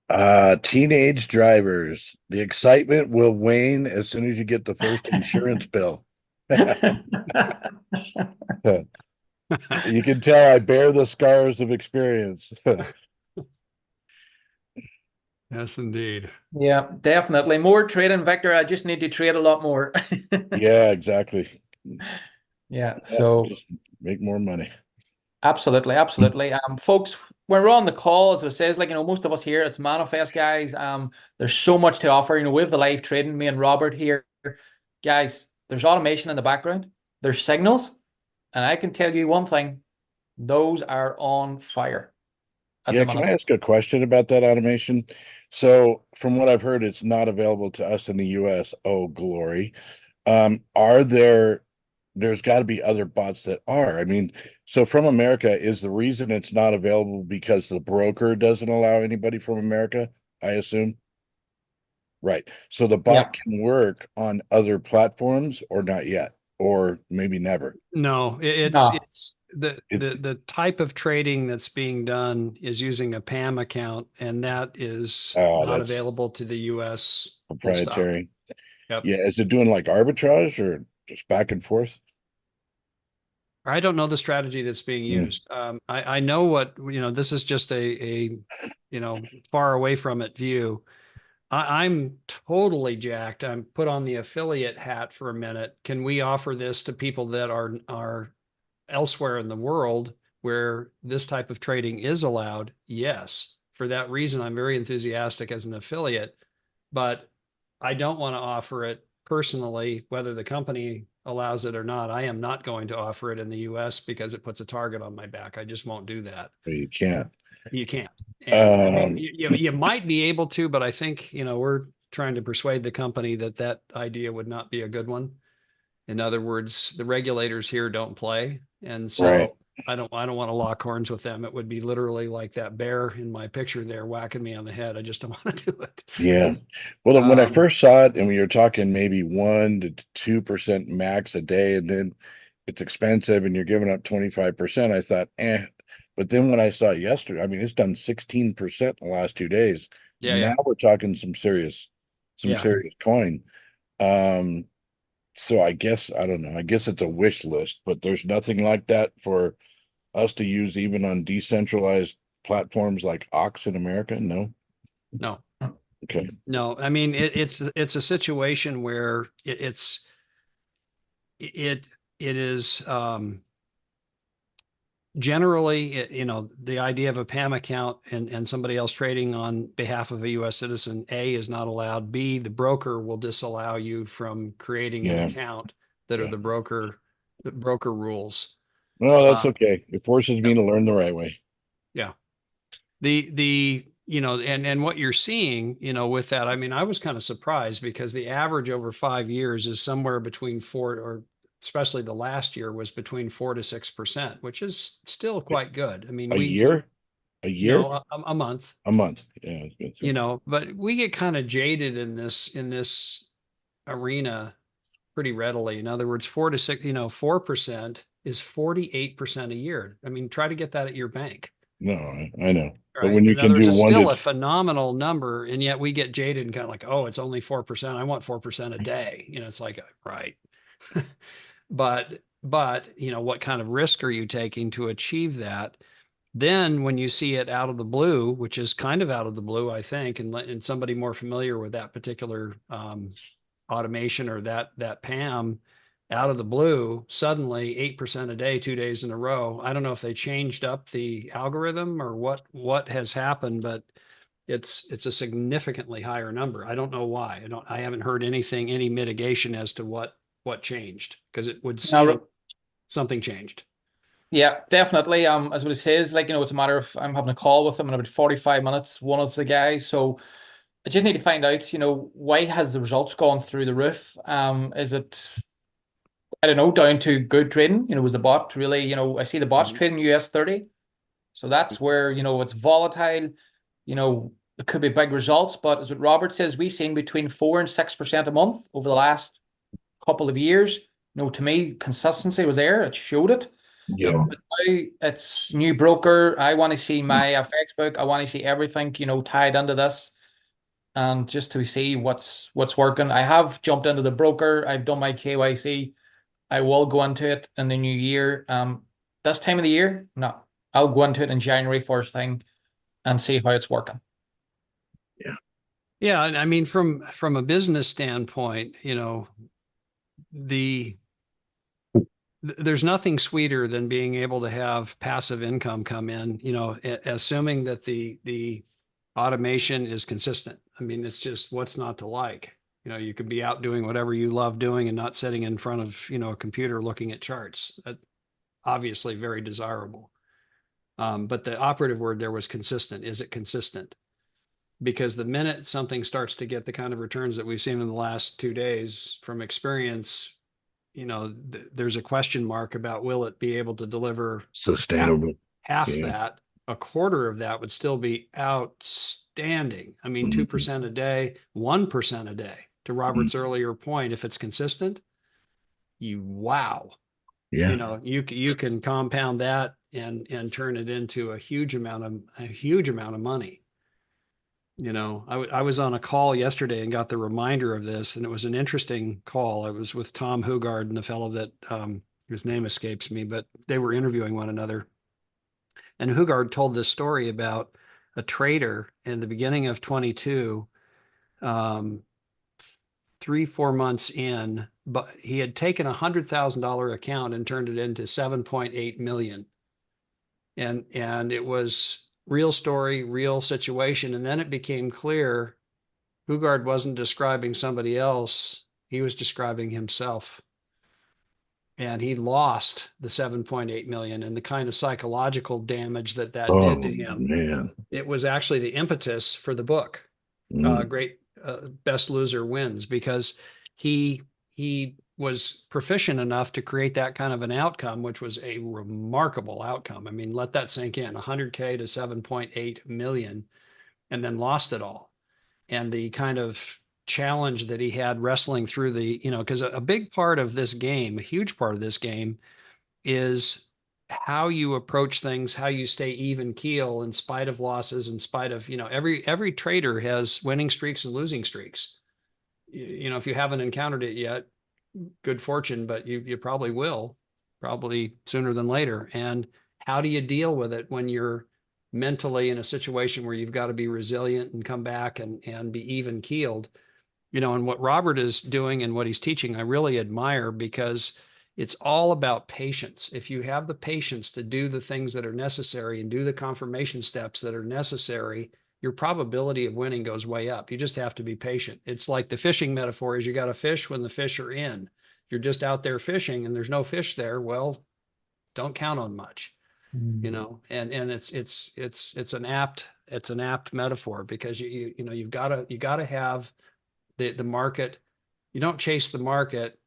them. Teenage drivers. The excitement will wane as soon as you get the first insurance bill. You can tell I bear the scars of experience. Yes, indeed. Yeah, definitely. More trading, Victor. I just need to trade a lot more. Yeah, exactly. Yeah, Yeah, so just make more money. absolutely, absolutely. Folks, when we're on the call, as it says, like, most of us here, it's Manifest, guys. There's so much to offer. We have the live trading, me and Robert here. Guys, there's automation in the background. There's signals. And I can tell you one thing, those are on fire at Yeah, the can I minute. ask a question about that automation? So, from what I've heard, it's not available to us in the US. Oh, glory. Are there's got to be other bots that are. I mean, so from America, is the reason it's not available because the broker doesn't allow anybody from America, I assume? Right. So the Yeah. bot can work on other platforms or not yet, or maybe never. No, No. it's the It's the type of trading that's being done is using a PAM account, and that is not that's available to the US full stop. proprietary. Yep. Yeah, is it doing like arbitrage or just back and forth? I don't know the strategy that's being Mm, used. I know what, this is just far away from it view. I'm totally jacked. I'm put on the affiliate hat for a minute. Can we offer this to people that are elsewhere in the world where this type of trading is allowed? Yes. For that reason, I'm very enthusiastic as an affiliate, but I don't want to offer it personally, whether the company allows it or not. I am not going to offer it in the US because it puts a target on my back. I just won't do that. you can't. You can't. And I mean, Um, you might be able to, but I think, we're trying to persuade the company that that idea would not be a good one. In other words, the regulators here don't play. And right. so I don't want to lock horns with them. It would be literally like that bear in my picture there whacking me on the head. I just don't want to do it. Yeah. Well, then when I Um, first saw it, and we were talking maybe 1 to 2% max a day, and then it's expensive and you're giving up 25%, I thought, eh. But then when I saw it yesterday, I mean, it's done 16% in the last 2 days. Yeah, Now yeah. we're talking some Yeah. serious coin. Um, so I guess I don't know. I guess it's a wish list, but there's nothing like that for us to use even on decentralized platforms like Ox in America. No. No. Okay. No. I mean, it's a situation where it is generally, the idea of a PAM account and somebody else trading on behalf of a US citizen, A, is not allowed. B, the broker will disallow you from creating an Yeah. account that are Yeah. the broker rules. Well, that's Uh, okay. It forces me to learn the right way. yeah. And what you're seeing, with that, I mean, I was kind of surprised because the average over 5 years is somewhere between four, or especially the last year was between 4 to 6%, which is still quite good. I mean, A year? A year? no, a month, A month. Yeah, I was gonna say. but we get kind of jaded in this arena pretty readily. In other words, 4 to 6, 4% is 48% a year. I mean, try to get that at your bank. No, I know. But Right. when you In can other words, do it's one still to a phenomenal number, and yet we get jaded and kind of like, oh, it's only 4%. I want 4% a day. It's like, right. But what kind of risk are you taking to achieve that? Then when you see it out of the blue, which is kind of out of the blue, I think, and somebody more familiar with that particular automation or that PAM out of the blue, suddenly 8% a day, 2 days in a row. I don't know if they changed up the algorithm or what has happened, but it's a significantly higher number. I don't know why. I haven't heard any mitigation as to what changed, because it would seem now, something changed. yeah, definitely. As what it says, like, it's a matter of I'm having a call with them in about 45 minutes, one of the guys. So I just need to find out, why has the results gone through the roof? Is it, I don't know, down to good trading? Was the bot really, I see the bots Mhm. trading US 30. So that's where, it's volatile, it could be big results, but as what Robert says, we've seen between 4 and 6% a month over the last couple of years. To me, consistency was there. It showed it. Yeah. But now it's new broker. I want to see my FX book. I want to see everything, tied into this, and just to see what's working. I have jumped into the broker. I've done my KYC. I will go into it in the new year. This time of the year, no, I'll go into it in January first thing and see how it's working. Yeah, and I mean, from a business standpoint, there's nothing sweeter than being able to have passive income come in, assuming that the automation is consistent. I mean, it's just what's not to like. You could be out doing whatever you love doing and not sitting in front of, a computer looking at charts. That obviously very desirable. But the operative word there was consistent. Is it consistent? Because the minute something starts to get the kind of returns that we've seen in the last 2 days from experience, there's a question mark about will it be able to deliver Sustainable. half Yeah. that. A quarter of that would still be outstanding. I mean, 2% a day, 1% a day. To Robert's earlier point, if it's consistent, wow. Yeah. You can compound that and turn it into a huge amount of money. I was on a call yesterday and got the reminder of this, and it was an interesting call. I was with Tom Hugard and the fellow that his name escapes me, but they were interviewing one another. And Hugard told this story about a trader in the beginning of 22, 3-4 months in, but he had taken $100,000 account and turned it into 7.8 million. And it was real story, real situation. And then it became clear Hugard wasn't describing somebody else. He was describing himself. And he lost the 7.8 million and the kind of psychological damage that did to him. Man. It was actually the impetus for the book. Great Best Loser Wins, because he was proficient enough to create that kind of an outcome, which was a remarkable outcome. I mean, let that sink in, 100K to 7.8 million, and then lost it all. And the kind of challenge that he had wrestling through because a big part of this game, a huge part of this game, is how you approach things, how you stay even keel in spite of losses, in spite of, every trader has winning streaks and losing streaks. If you haven't encountered it yet, good fortune, but you probably will, probably sooner than later. And how do you deal with it when you're mentally in a situation where you've got to be resilient and come back and be even keeled? And what Robert is doing and what he's teaching, I really admire, because it's all about patience. If you have the patience to do the things that are necessary and do the confirmation steps that are necessary, your probability of winning goes way up. You just have to be patient. It's like the fishing metaphor is you got to fish when the fish are in. If you're just out there fishing and there's no fish there, well, don't count on much, and it's an apt metaphor, because you've got to have the market. You don't chase the market.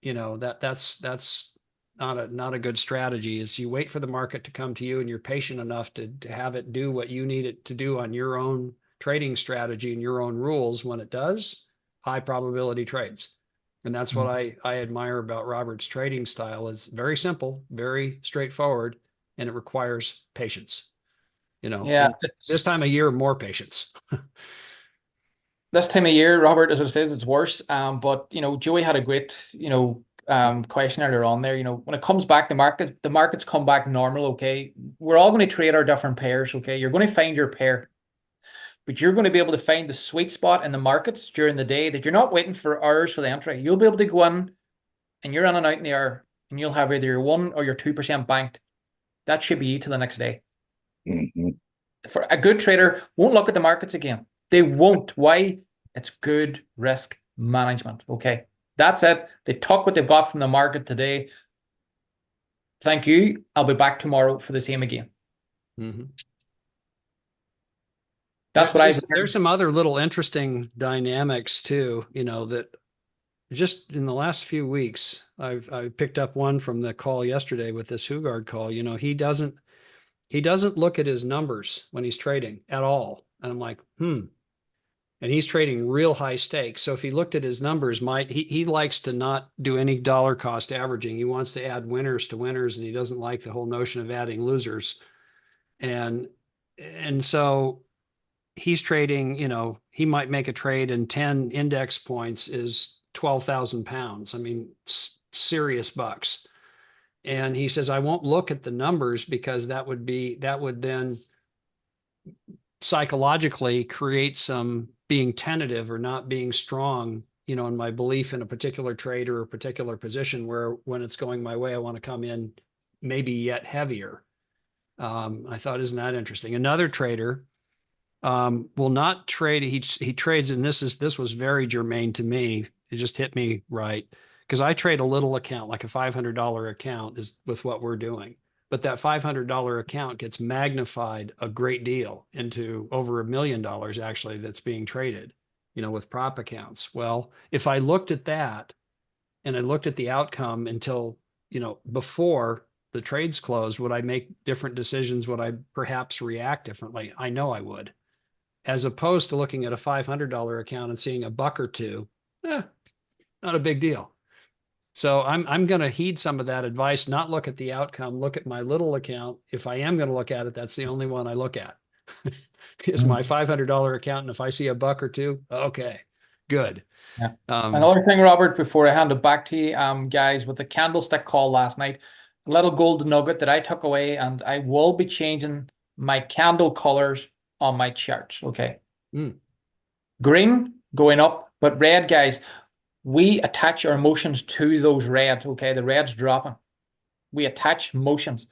That's not a good strategy. Is you wait for the market to come to you, and you're patient enough to have it do what you need it to do on your own trading strategy and your own rules. When it does, high probability trades. And that's what I admire about Robert's trading style. Is very simple, very straightforward, and it requires patience. Yeah, this time of year, more patience. This time of year, Robert, as it says, it's worse. But Joey had a great, question earlier on there. When it comes back, the markets come back normal. Okay, we're all going to trade our different pairs. Okay, you're going to find your pair, but you're going to be able to find the sweet spot in the markets during the day, that you're not waiting for hours for the entry. You'll be able to go in, and you're in and out in the hour, and you'll have either your 1 or your 2% banked. That should be you to the next day. For a good trader, won't look at the markets again. They won't. Why? It's good risk management. Okay. That's it. They took what they've got from the market today. Thank you. I'll be back tomorrow for the same again. That's what I've learned. There's some other little interesting dynamics too, that just in the last few weeks, I picked up one from the call yesterday with this Hugard call. He doesn't look at his numbers when he's trading at all. And I'm like, and he's trading real high stakes. So if he looked at his numbers, he likes to not do any dollar cost averaging. He wants to add winners to winners, and he doesn't like the whole notion of adding losers. And so he's trading, he might make a trade and 10 index points is 12,000 pounds. I mean, serious bucks. And he says, I won't look at the numbers because that would then psychologically create some being tentative or not being strong, in my belief in a particular trade or a particular position, where when it's going my way, I want to come in maybe yet heavier. I thought, isn't that interesting? Another trader will not trade. He trades, and this was very germane to me. It just hit me right, because I trade a little account, like a $500 account is with what we're doing. But that $500 account gets magnified a great deal into over $1 million actually that's being traded, with prop accounts. Well, if I looked at that and I looked at the outcome until, before the trades closed, would I make different decisions? Would I perhaps react differently? I know I would. As opposed to looking at a $500 account and seeing a buck or two, not a big deal. So I'm going to heed some of that advice, not look at the outcome, look at my little account. If I am going to look at it, that's the only one I look at. Is my $500 account. And if I see a buck or two, okay, good. Yeah. Another thing, Robert, before I hand it back to you, guys, with the candlestick call last night, a little golden nugget that I took away, and I will be changing my candle colors on my charts. Okay. Green going up, but red, guys, we attach our emotions to those red. Okay. The red's dropping. We attach motions.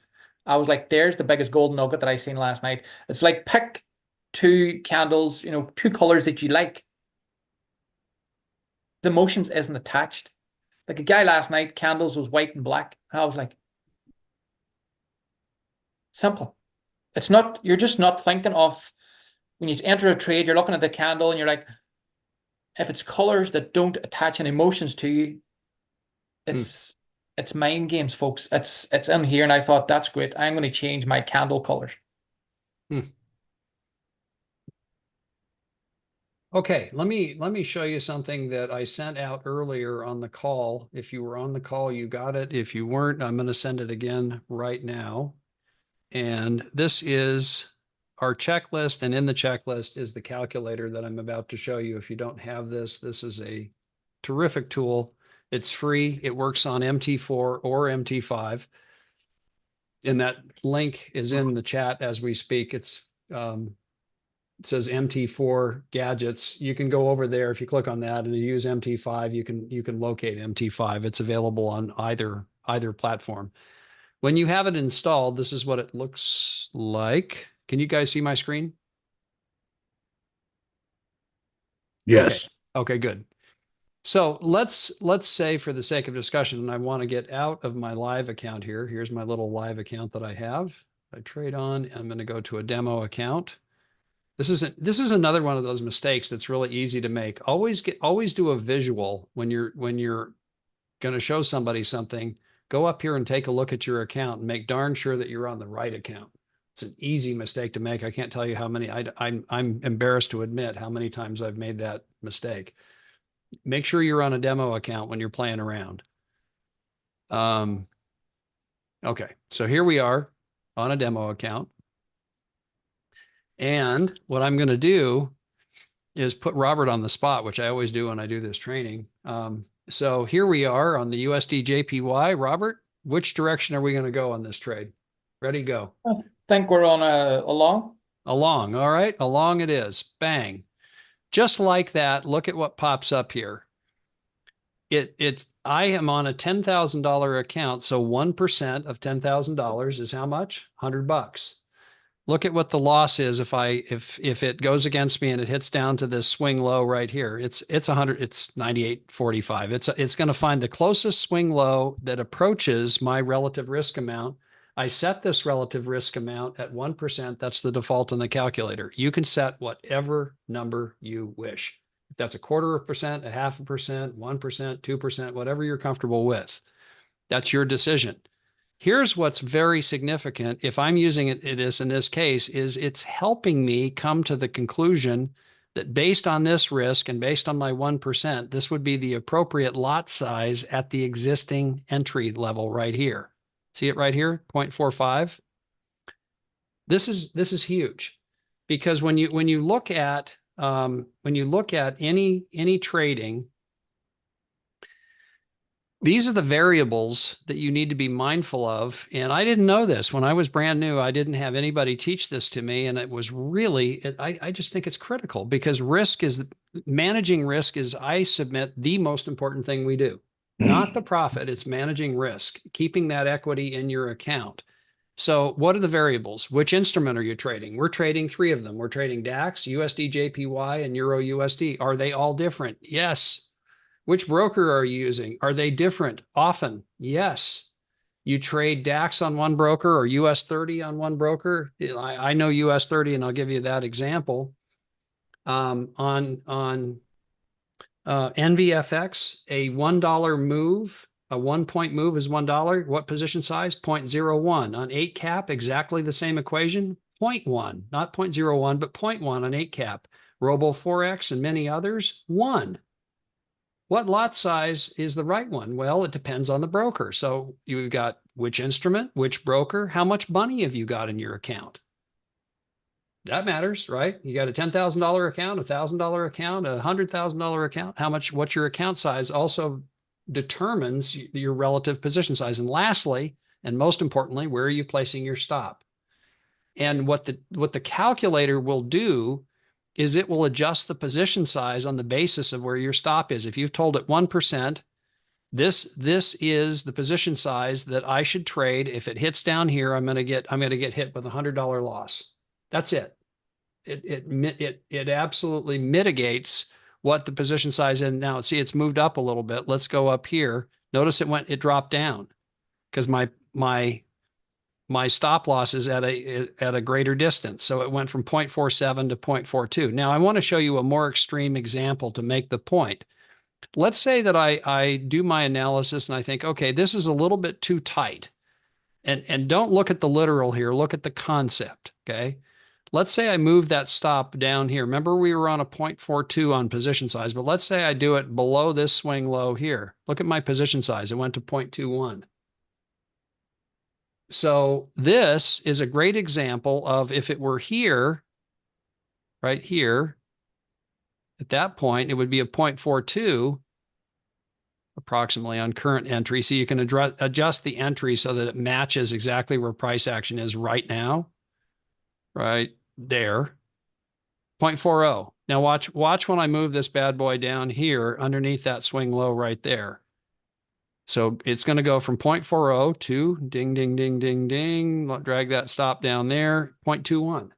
I was like, there's the biggest golden nugget that I seen last night. It's like, pick two candles, two colors that you like. The motions isn't attached. Like a guy last night, candles was white and black. I was like, simple. It's not, you're just not thinking of, when you enter a trade, you're looking at the candle and you're like, if it's colors that don't attach any emotions to you, it's mind games, folks. It's in here, and I thought, that's great. I'm going to change my candle colors. Okay, let me show you something that I sent out earlier on the call. If you were on the call, you got it. If you weren't, I'm going to send it again right now. And this is our checklist, and in the checklist is the calculator that I'm about to show you. If you don't have this, this is a terrific tool. It's free. It works on MT4 or MT5. And that link is in the chat as we speak. It says MT4 gadgets. You can go over there if you click on that and you use MT5, you can locate MT5. It's available on either platform. When you have it installed, this is what it looks like. Can you guys see my screen? Yes. Okay, good. So let's say, for the sake of discussion, and I want to get out of my live account here. Here's my little live account that I have. I trade on. I'm going to go to a demo account. This is another one of those mistakes that's really easy to make. Always do a visual when you're going to show somebody something. Go up here and take a look at your account and make darn sure that you're on the right account. It's an easy mistake to make. I can't tell you how many. I'm embarrassed to admit how many times I've made that mistake. Make sure you're on a demo account when you're playing around. Okay, so here we are on a demo account. And what I'm going to do is put Robert on the spot, which I always do when I do this training. So here we are on the USD JPY. Robert, which direction are we going to go on this trade? Ready, go. I think we're on a long. Along. All right. Along it is. Bang. Just like that. Look at what pops up here. I am on a $10,000 account. So 1% of $10,000 is how much? $100. Look at what the loss is if it goes against me and it hits down to this swing low right here. It's 100. It's 98.45. It's going to find the closest swing low that approaches my relative risk amount. I set this relative risk amount at 1%. That's the default in the calculator. You can set whatever number you wish. If that's 1/4%, 0.5%, 1%, 2%, whatever you're comfortable with, that's your decision. Here's what's very significant. If I'm using this in this case, is it's helping me come to the conclusion that based on this risk and based on my 1%, this would be the appropriate lot size at the existing entry level right here. See it right here, 0.45. This is huge, because when you look at any trading, these are the variables that you need to be mindful of. And I didn't know this when I was brand new. I didn't have anybody teach this to me. And it was really, I just think it's critical, because managing risk is, I submit, the most important thing we do. Not the profit, it's managing risk, keeping that equity in your account. So what are the variables? Which instrument are you trading? We're trading 3 of them. We're trading DAX, USD JPY, and Euro USD. Are they all different? Yes. Which broker are you using? Are they different? Often, yes. You trade DAX on one broker or US 30 on one broker. I know US 30, and I'll give you that example. On NVFX, a $1 move, a 1-point move is $1. What position size? 0.01. On 8 cap, exactly the same equation. 0.1, not 0.01, but 0.1 on 8 cap. Robo Forex and many others, 1. What lot size is the right one? Well, it depends on the broker. So you've got which instrument, which broker, how much money have you got in your account? That matters, right? You got a $10,000 account, a $1,000 account, a $100,000 account. What's your account size also determines your relative position size. And lastly, and most importantly, where are you placing your stop? And what the calculator will do is it will adjust the position size on the basis of where your stop is. If you've told it 1%, this is the position size that I should trade. If it hits down here, I'm going to get hit with a $100 loss. That's it. It absolutely mitigates what the position size is. Now, see, it's moved up a little bit. Let's go up here. Notice it dropped down, because my stop loss is at a greater distance. So it went from 0.47 to 0.42. Now I want to show you a more extreme example to make the point. Let's say that I do my analysis and I think, okay, this is a little bit too tight. And don't look at the literal here, look at the concept, okay? Let's say I move that stop down here. Remember, we were on a 0.42 on position size, but let's say I do it below this swing low here. Look at my position size. It went to 0.21. So this is a great example of, if it were here, right here, at that point, it would be a 0.42 approximately on current entry. So you can adjust the entry so that it matches exactly where price action is right now, right there, 0.40. Now watch when I move this bad boy down here underneath that swing low right there. So it's going to go from 0.40 to ding, ding, ding, ding, ding. Drag that stop down there, 0.21.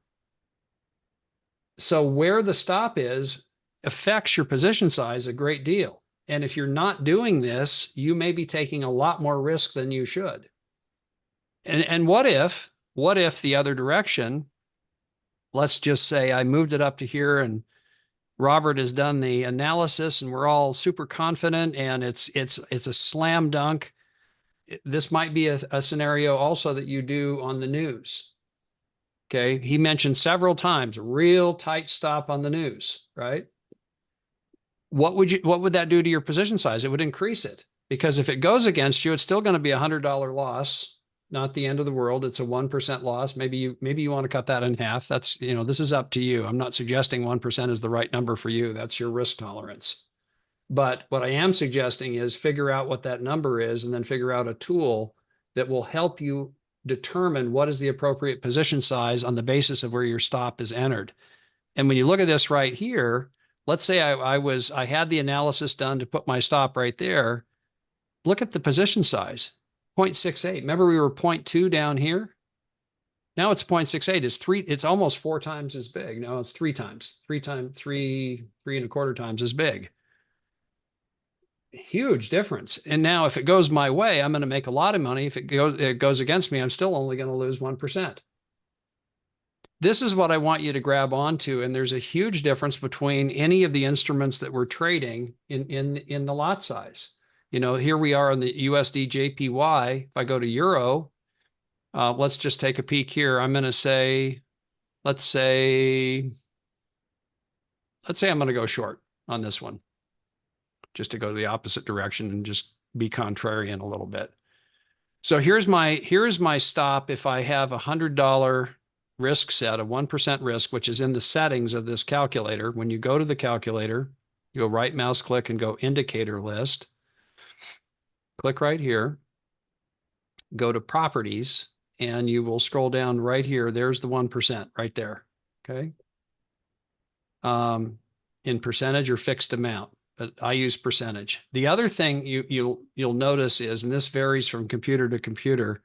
So where the stop is affects your position size a great deal. And if you're not doing this, you may be taking a lot more risk than you should. And what if the other direction, let's just say I moved it up to here and Robert has done the analysis and we're all super confident and it's a slam dunk. This might be a scenario also that you do on the news. Okay. He mentioned several times, real tight stop on the news, right? What would that do to your position size? It would increase it, because if it goes against you, it's still going to be a $100 loss, not the end of the world. It's a 1% loss. Maybe you want to cut that in half. That's, this is up to you. I'm not suggesting 1% is the right number for you. That's your risk tolerance. But what I am suggesting is figure out what that number is and then figure out a tool that will help you determine what is the appropriate position size on the basis of where your stop is entered. And when you look at this right here, let's say I had the analysis done to put my stop right there. Look at the position size, 0.68. Remember we were 0.2 down here? Now it's 0.68. It's almost 4 times as big. No, it's 3 times, 3.25 times as big. Huge difference. And now if it goes my way, I'm going to make a lot of money. If it goes against me, I'm still only going to lose 1%. This is what I want you to grab onto. And there's a huge difference between any of the instruments that we're trading in the lot size. Here we are on the USD JPY. If I go to Euro, let's just take a peek here. I'm going to say, let's say let's say I'm going to go short on this one, just to go the opposite direction and just be contrarian a little bit. So here's my stop if I have $100 risk set, a 1% risk, which is in the settings of this calculator. When you go to the calculator, you go right mouse click and go indicator list. Click right here, go to properties, and you will scroll down right here. There's the 1% right there. Okay. In percentage or fixed amount, but I use percentage. The other thing you'll notice is, and this varies from computer to computer,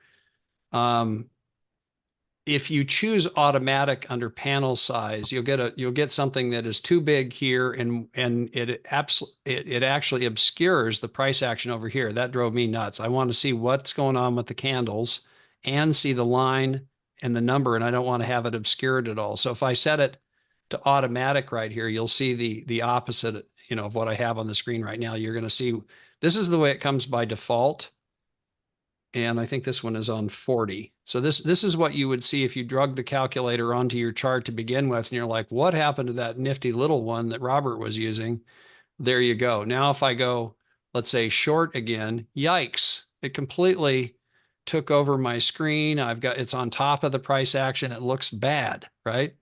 if you choose automatic under panel size, you'll get something that is too big here, and it actually obscures the price action over here. That drove me nuts. I want to see what's going on with the candles and see the line and the number, and I don't want to have it obscured at all. So if I set it to automatic right here, you'll see the opposite, of what I have on the screen right now. You're going to see this is the way it comes by default. And I think this one is on 40. So this is what you would see if you drug the calculator onto your chart to begin with. And you're like, what happened to that nifty little one that Robert was using? There you go. Now, if I go, let's say short again, yikes, it completely took over my screen. It's on top of the price action. It looks bad, right?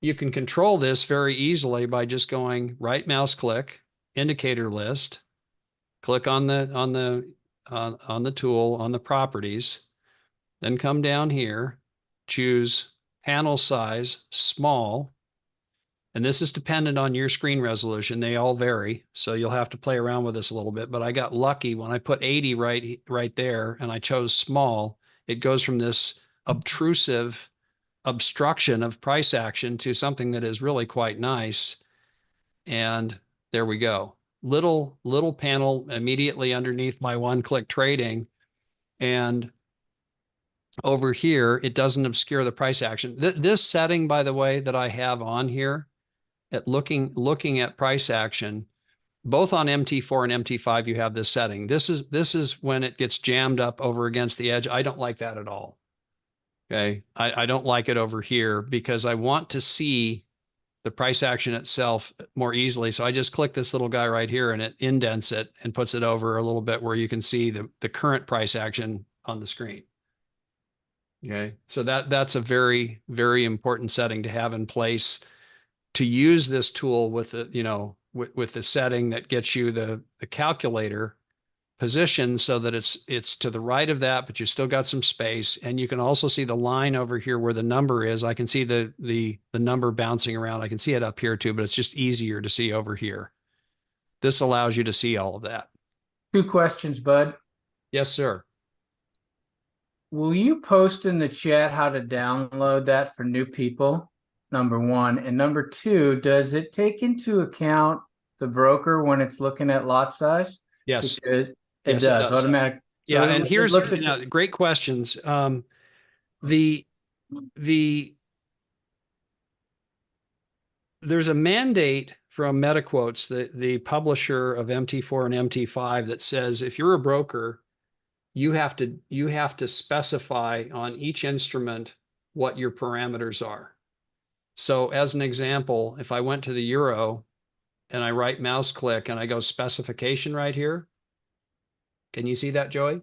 You can control this very easily by just going right mouse click, indicator list, click on the tool, on the properties, then come down here, choose panel size, small, and this is dependent on your screen resolution. They all vary, so you'll have to play around with this a little bit, but I got lucky when I put 80 right there and I chose small. It goes from this obtrusive obstruction of price action to something that is really quite nice. And there we go. Little panel immediately underneath my one-click trading. And over here, it doesn't obscure the price action. This setting, by the way, that I have on here at looking at price action, both on MT4 and MT5, you have this setting. This is when it gets jammed up over against the edge. I don't like that at all. Okay. I don't like it over here because I want to see the price action itself more easily. So I just click this little guy right here and it indents it and puts it over a little bit where you can see the current price action on the screen. Okay. So that's a very, very important setting to have in place to use this tool with the, with the setting that gets you the calculator position so that it's to the right of that, but you still got some space. And you can also see the line over here where the number is. I can see the number bouncing around. I can see it up here too, but it's just easier to see over here. This allows you to see all of that. 2 questions, Bud. Yes, sir. Will you post in the chat how to download that for new people? Number 1. And number 2, does it take into account the broker when it's looking at lot size? Yes. Because Yes, it does automatic. So yeah, and here's looks at great questions. There's a mandate from MetaQuotes, the publisher of MT4 and MT5, that says if you're a broker, you have to specify on each instrument what your parameters are. So as an example, if I went to the euro and I right mouse click and I go specification right here, can you see that, Joey?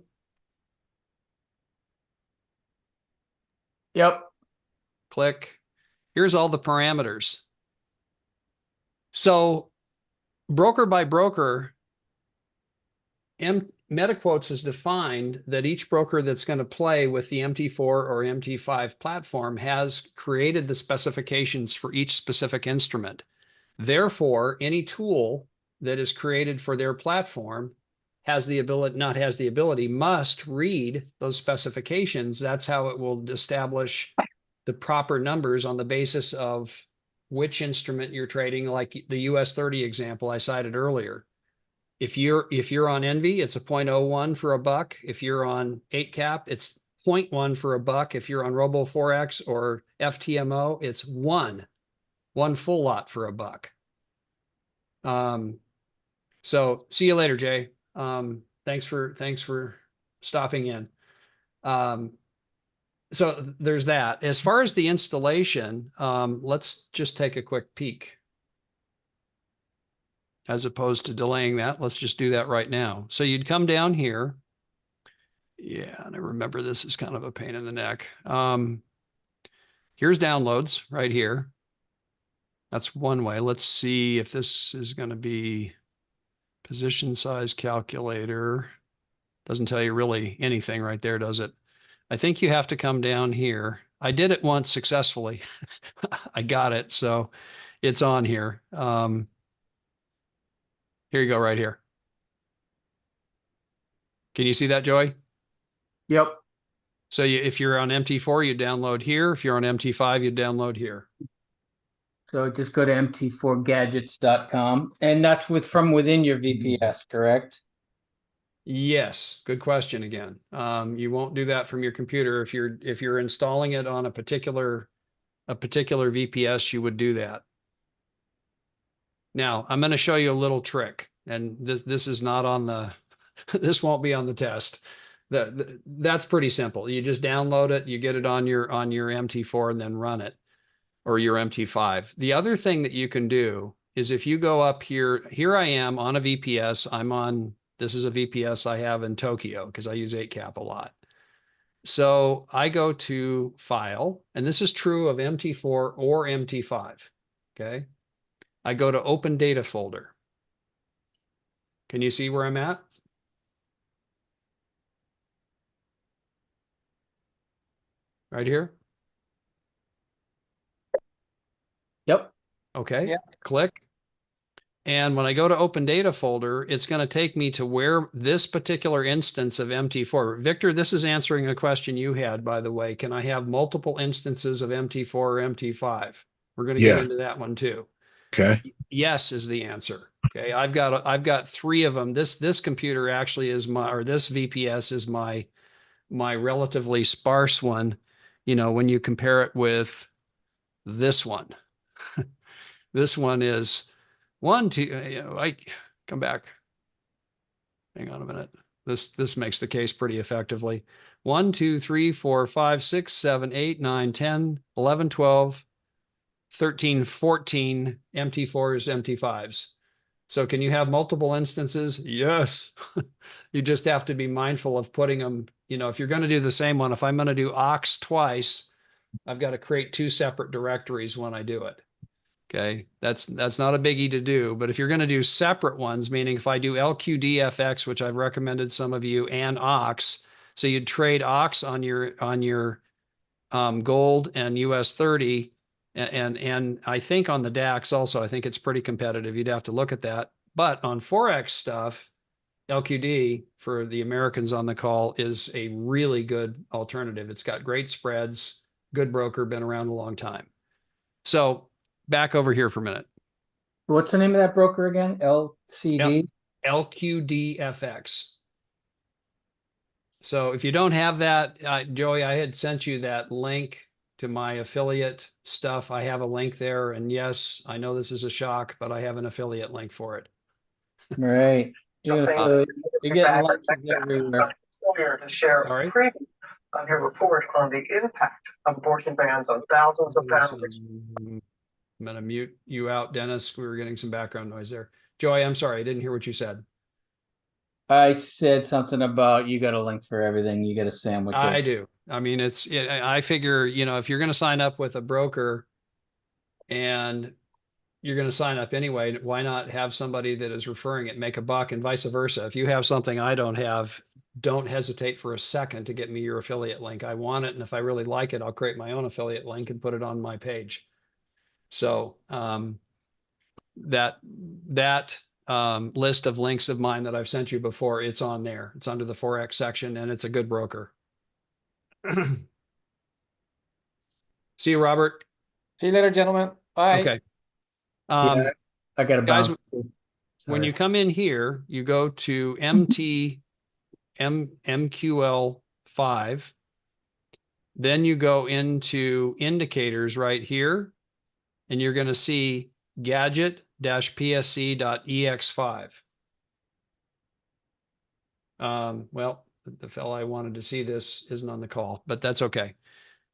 Yep. Click. Here's all the parameters. So broker by broker, MetaQuotes has defined that each broker that's going to play with the MT4 or MT5 platform has created the specifications for each specific instrument. Therefore, any tool that is created for their platform must read those specifications. That's how it will establish the proper numbers on the basis of which instrument you're trading, like the US 30 example I cited earlier. If you're on Envy, it's a 0.01 for $1. If you're on 8cap, it's 0.1 for $1. If you're on Robo4X or FTMO, it's one full lot for $1. So see you later, Jay. Thanks for stopping in. So there's that. As far as the installation, let's just take a quick peek. as opposed to delaying that. Let's just do that right now. So you'd come down here. Yeah, and I remember this is kind of a pain in the neck. Here's downloads right here. That's one way. Let's see if this is going to be position size calculator. Doesn't tell you really anything right there, does it? I think you have to come down here. I did it once successfully. I got it. So it's on here. Here you go right here. Can you see that, Joey? Yep. So if you're on MT4, you download here. If you're on MT5, you download here. So just go to mt4gadgets.com, and that's from within your VPS, correct? Yes, good question again. You won't do that from your computer. If you're installing it on a particular VPS, you would do that. Now, I'm going to show you a little trick, and this is not on the this won't be on the test. That's pretty simple. You just download it, you get it on your MT4 and then run it, or your MT5. The other thing that you can do is if you go up here I am on a VPS. This is a VPS I have in Tokyo because I use 8cap a lot. So I go to File, and this is true of MT4 or MT5. Okay. I go to Open Data folder. Can you see where I'm at? Right here? Yep. Okay. Yeah. Click. And when I go to Open Data folder, it's going to take me to where this particular instance of MT4. Victor, this is answering a question you had, by the way. Can I have multiple instances of MT4 or MT5? We're going to get into that one too. Okay. Yes is the answer. Okay. I've got 3 of them. This computer actually is this VPS is my relatively sparse one, when you compare it with this one. This one is 1, 2, I come back. Hang on a minute. This makes the case pretty effectively. 1, 2, 3, 4, 5, 6, 7, 8, 9, 10, 11, 12, 13, 14 MT4s, MT5s. So can you have multiple instances? Yes. You just have to be mindful of putting them, if you're going to do the same one, if I'm going to do aux twice, I've got to create 2 separate directories when I do it. Okay. That's not a biggie to do, but if you're going to do separate ones, meaning if I do LQDFX, which I've recommended some of you, and aux, so you'd trade aux on your gold and US 30, and I think on the DAX also, I think it's pretty competitive. You'd have to look at that. But on Forex stuff, LQD, for the Americans on the call, is a really good alternative. It's got great spreads, good broker, been around a long time. So back over here for a minute. What's the name of that broker again? LCD? LQDFX. So if you don't have that, Joey, I had sent you that link to my affiliate stuff. I have a link there. And yes, I know this is a shock, but I have an affiliate link for it. Right. You're getting lectures everywhere. To share Sorry? a preview of your report on the impact of abortion bans on thousands of families. I'm going to mute you out, Dennis. We were getting some background noise there. Joey, I'm sorry. I didn't hear what you said. I said something about you got a link for everything. You got a sandwich. I do. I mean, I figure, if you're going to sign up with a broker and you're going to sign up anyway, why not have somebody that is referring it make a buck, and vice versa? If you have something I don't have, don't hesitate for a second to get me your affiliate link. I want it. And if I really like it, I'll create my own affiliate link and put it on my page. So, that list of links of mine that I've sent you before, it's on there. It's under the Forex section, and it's a good broker. See you, Robert. See you later, gentlemen. Bye. Okay. Yeah, I got to Guys, bounce. when you come in here, you go to MQL5. Then you go into indicators right here, and you're going to see gadget-psc.ex5. Well, the fellow I wanted to see this isn't on the call, but that's okay.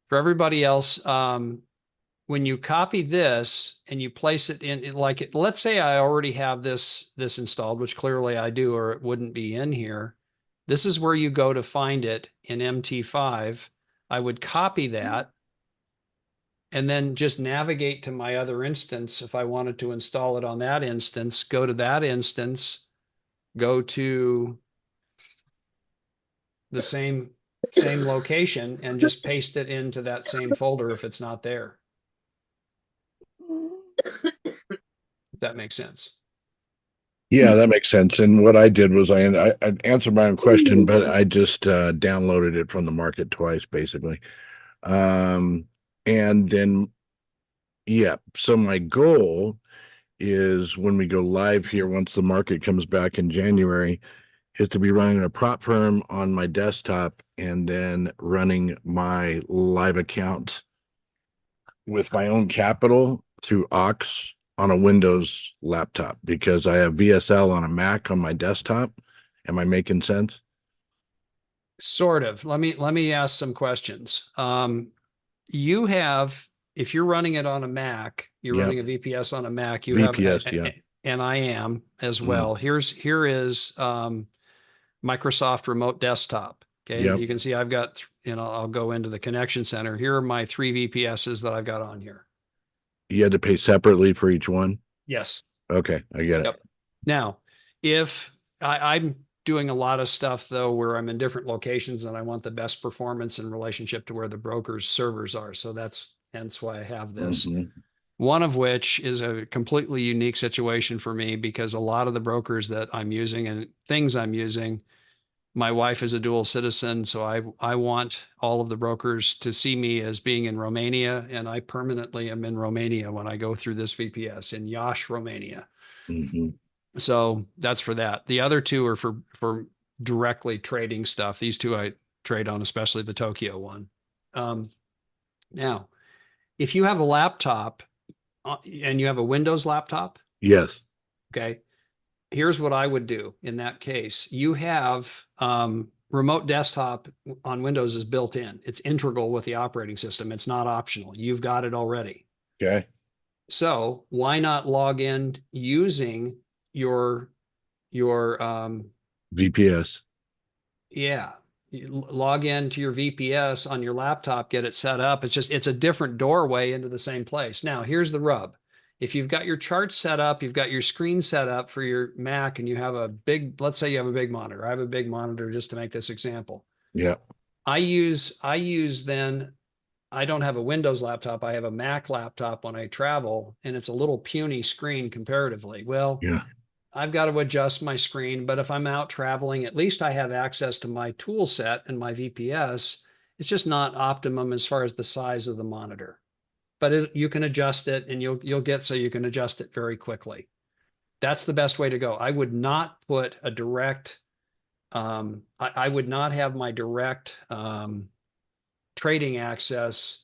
For everybody else, when you copy this and you place it in, like, let's say I already have this installed, which clearly I do, or it wouldn't be in here. This is where you go to find it in MT5. I would copy that and then just navigate to my other instance. If I wanted to install it on that instance, go to that instance, go to the same location and just paste it into that same folder if it's not there. If that makes sense. Yeah, that makes sense. And what I did was I answered my own question, but I just downloaded it from the market twice, basically. And then, yeah, so my goal is when we go live here, once the market comes back in January, is to be running a prop firm on my desktop and then running my live account with my own capital through Ox on a Windows laptop, because I have VSL on a Mac on my desktop. Am I making sense? Sort of. Let me ask some questions. You have, if you're running it on a Mac, you're Yep. running a VPS on a Mac, you VPS, have, yeah. and I am as well. Here is Microsoft Remote Desktop. Okay. Yep. You can see I've got, I'll go into the connection center. Here are my 3 VPSs that I've got on here. You had to pay separately for each one? Yes. Okay, I get it. Yep. Now, if I'm doing a lot of stuff though, where I'm in different locations and I want the best performance in relationship to where the broker's servers are. So hence why I have this. Mhm. One of which is a completely unique situation for me, because a lot of the brokers that I'm using and things I'm using, my wife is a dual citizen. So I want all of the brokers to see me as being in Romania, and I permanently am in Romania when I go through this VPS in Iași, Romania. Mhm. So that's for that. The other two are for directly trading stuff. These two I trade on, especially the Tokyo one. Now, if you have a laptop and you have a Windows laptop, Yes. okay, here's what I would do in that case. You have remote desktop on Windows is built in. It's integral with the operating system. It's not optional. You've got it already. Okay. So why not log in using your VPS. yeah, log into your VPS on your laptop, get it set up. It's a different doorway into the same place. Now, here's the rub. If you've got your charts set up, you've got your screen set up for your Mac, and you have let's say you have a big monitor. I have a big monitor just to make this example. Yeah. I use then, I don't have a Windows laptop. I have a Mac laptop when I travel, and it's a little puny screen comparatively. Well, Yeah. I've got to adjust my screen, but if I'm out traveling, at least I have access to my tool set and my VPS. It's just not optimum as far as the size of the monitor, but you can adjust it, and you'll get so you can adjust it very quickly. That's the best way to go. I would not put a direct, I would not have my direct trading access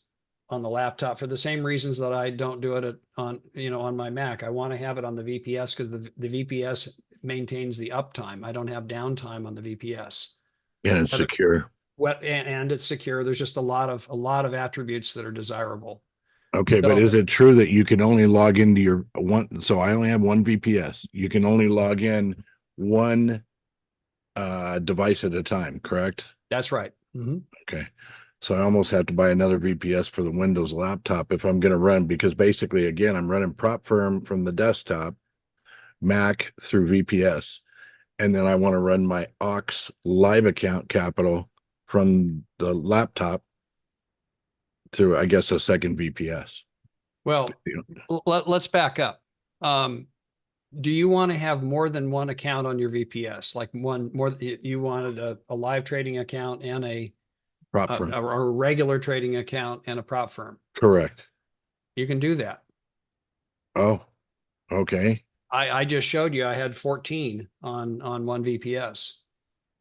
on the laptop for the same reasons that I don't do it on my Mac. I want to have it on the VPS because the VPS maintains the uptime. I don't have downtime on the VPS. And it's secure. And it's secure. There's just a lot of attributes that are desirable. Okay, but is it true that you can only log into your one? So I only have one VPS. You can only log in one device at a time, correct? That's right. Mm-hmm. Okay. So I almost have to buy another VPS for the Windows laptop if I'm going to run, because basically, again, I'm running prop firm from the desktop, Mac through VPS. And then I want to run my Ox live account capital from the laptop through, I guess, a second VPS. Well, let's back up. Do you want to have more than one account on your VPS? Like you wanted a live trading account and a prop firm, a regular trading account and a prop firm? Correct. You can do that. Oh, okay. I just showed you I had 14 on one VPS.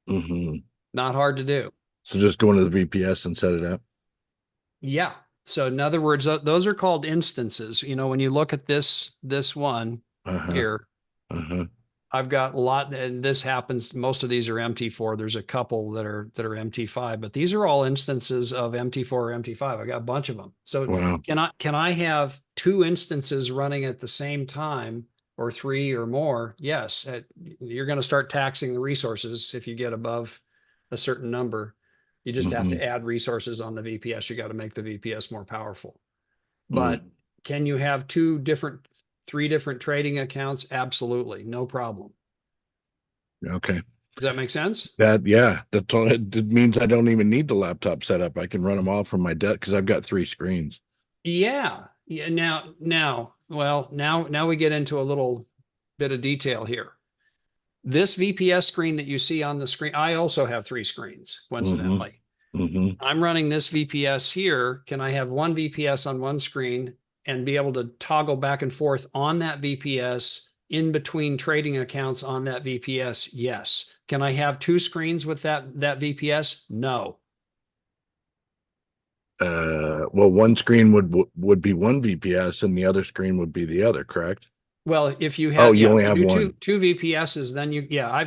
Mm-hmm. Not hard to do. So just go into the VPS and set it up. Yeah. So in other words, those are called instances. When you look at this one here, I've got a lot, and this happens. Most of these are MT4. There's a couple that are MT5, but these are all instances of MT4 or MT5. I got a bunch of them. So Wow. can I have 2 instances running at the same time, or 3 or more? Yes. You're going to start taxing the resources if you get above a certain number. You just have to add resources on the VPS. You got to make the VPS more powerful. But can you have 3 different trading accounts? Absolutely. No problem. Okay. Does that make sense? That it means I don't even need the laptop set up. I can run them all from my desk because I've got 3 screens. Yeah. Yeah. Now we get into a little bit of detail here. This VPS screen that you see on the screen, I also have 3 screens, coincidentally. I'm running this VPS here. Can I have one VPS on one screen and be able to toggle back and forth on that VPS in between trading accounts on that VPS? Yes. Can I have 2 screens with that VPS? No. Well, one screen would be one VPS and the other screen would be the other, correct? Well, if you have, you only if have you do one. two VPSs, then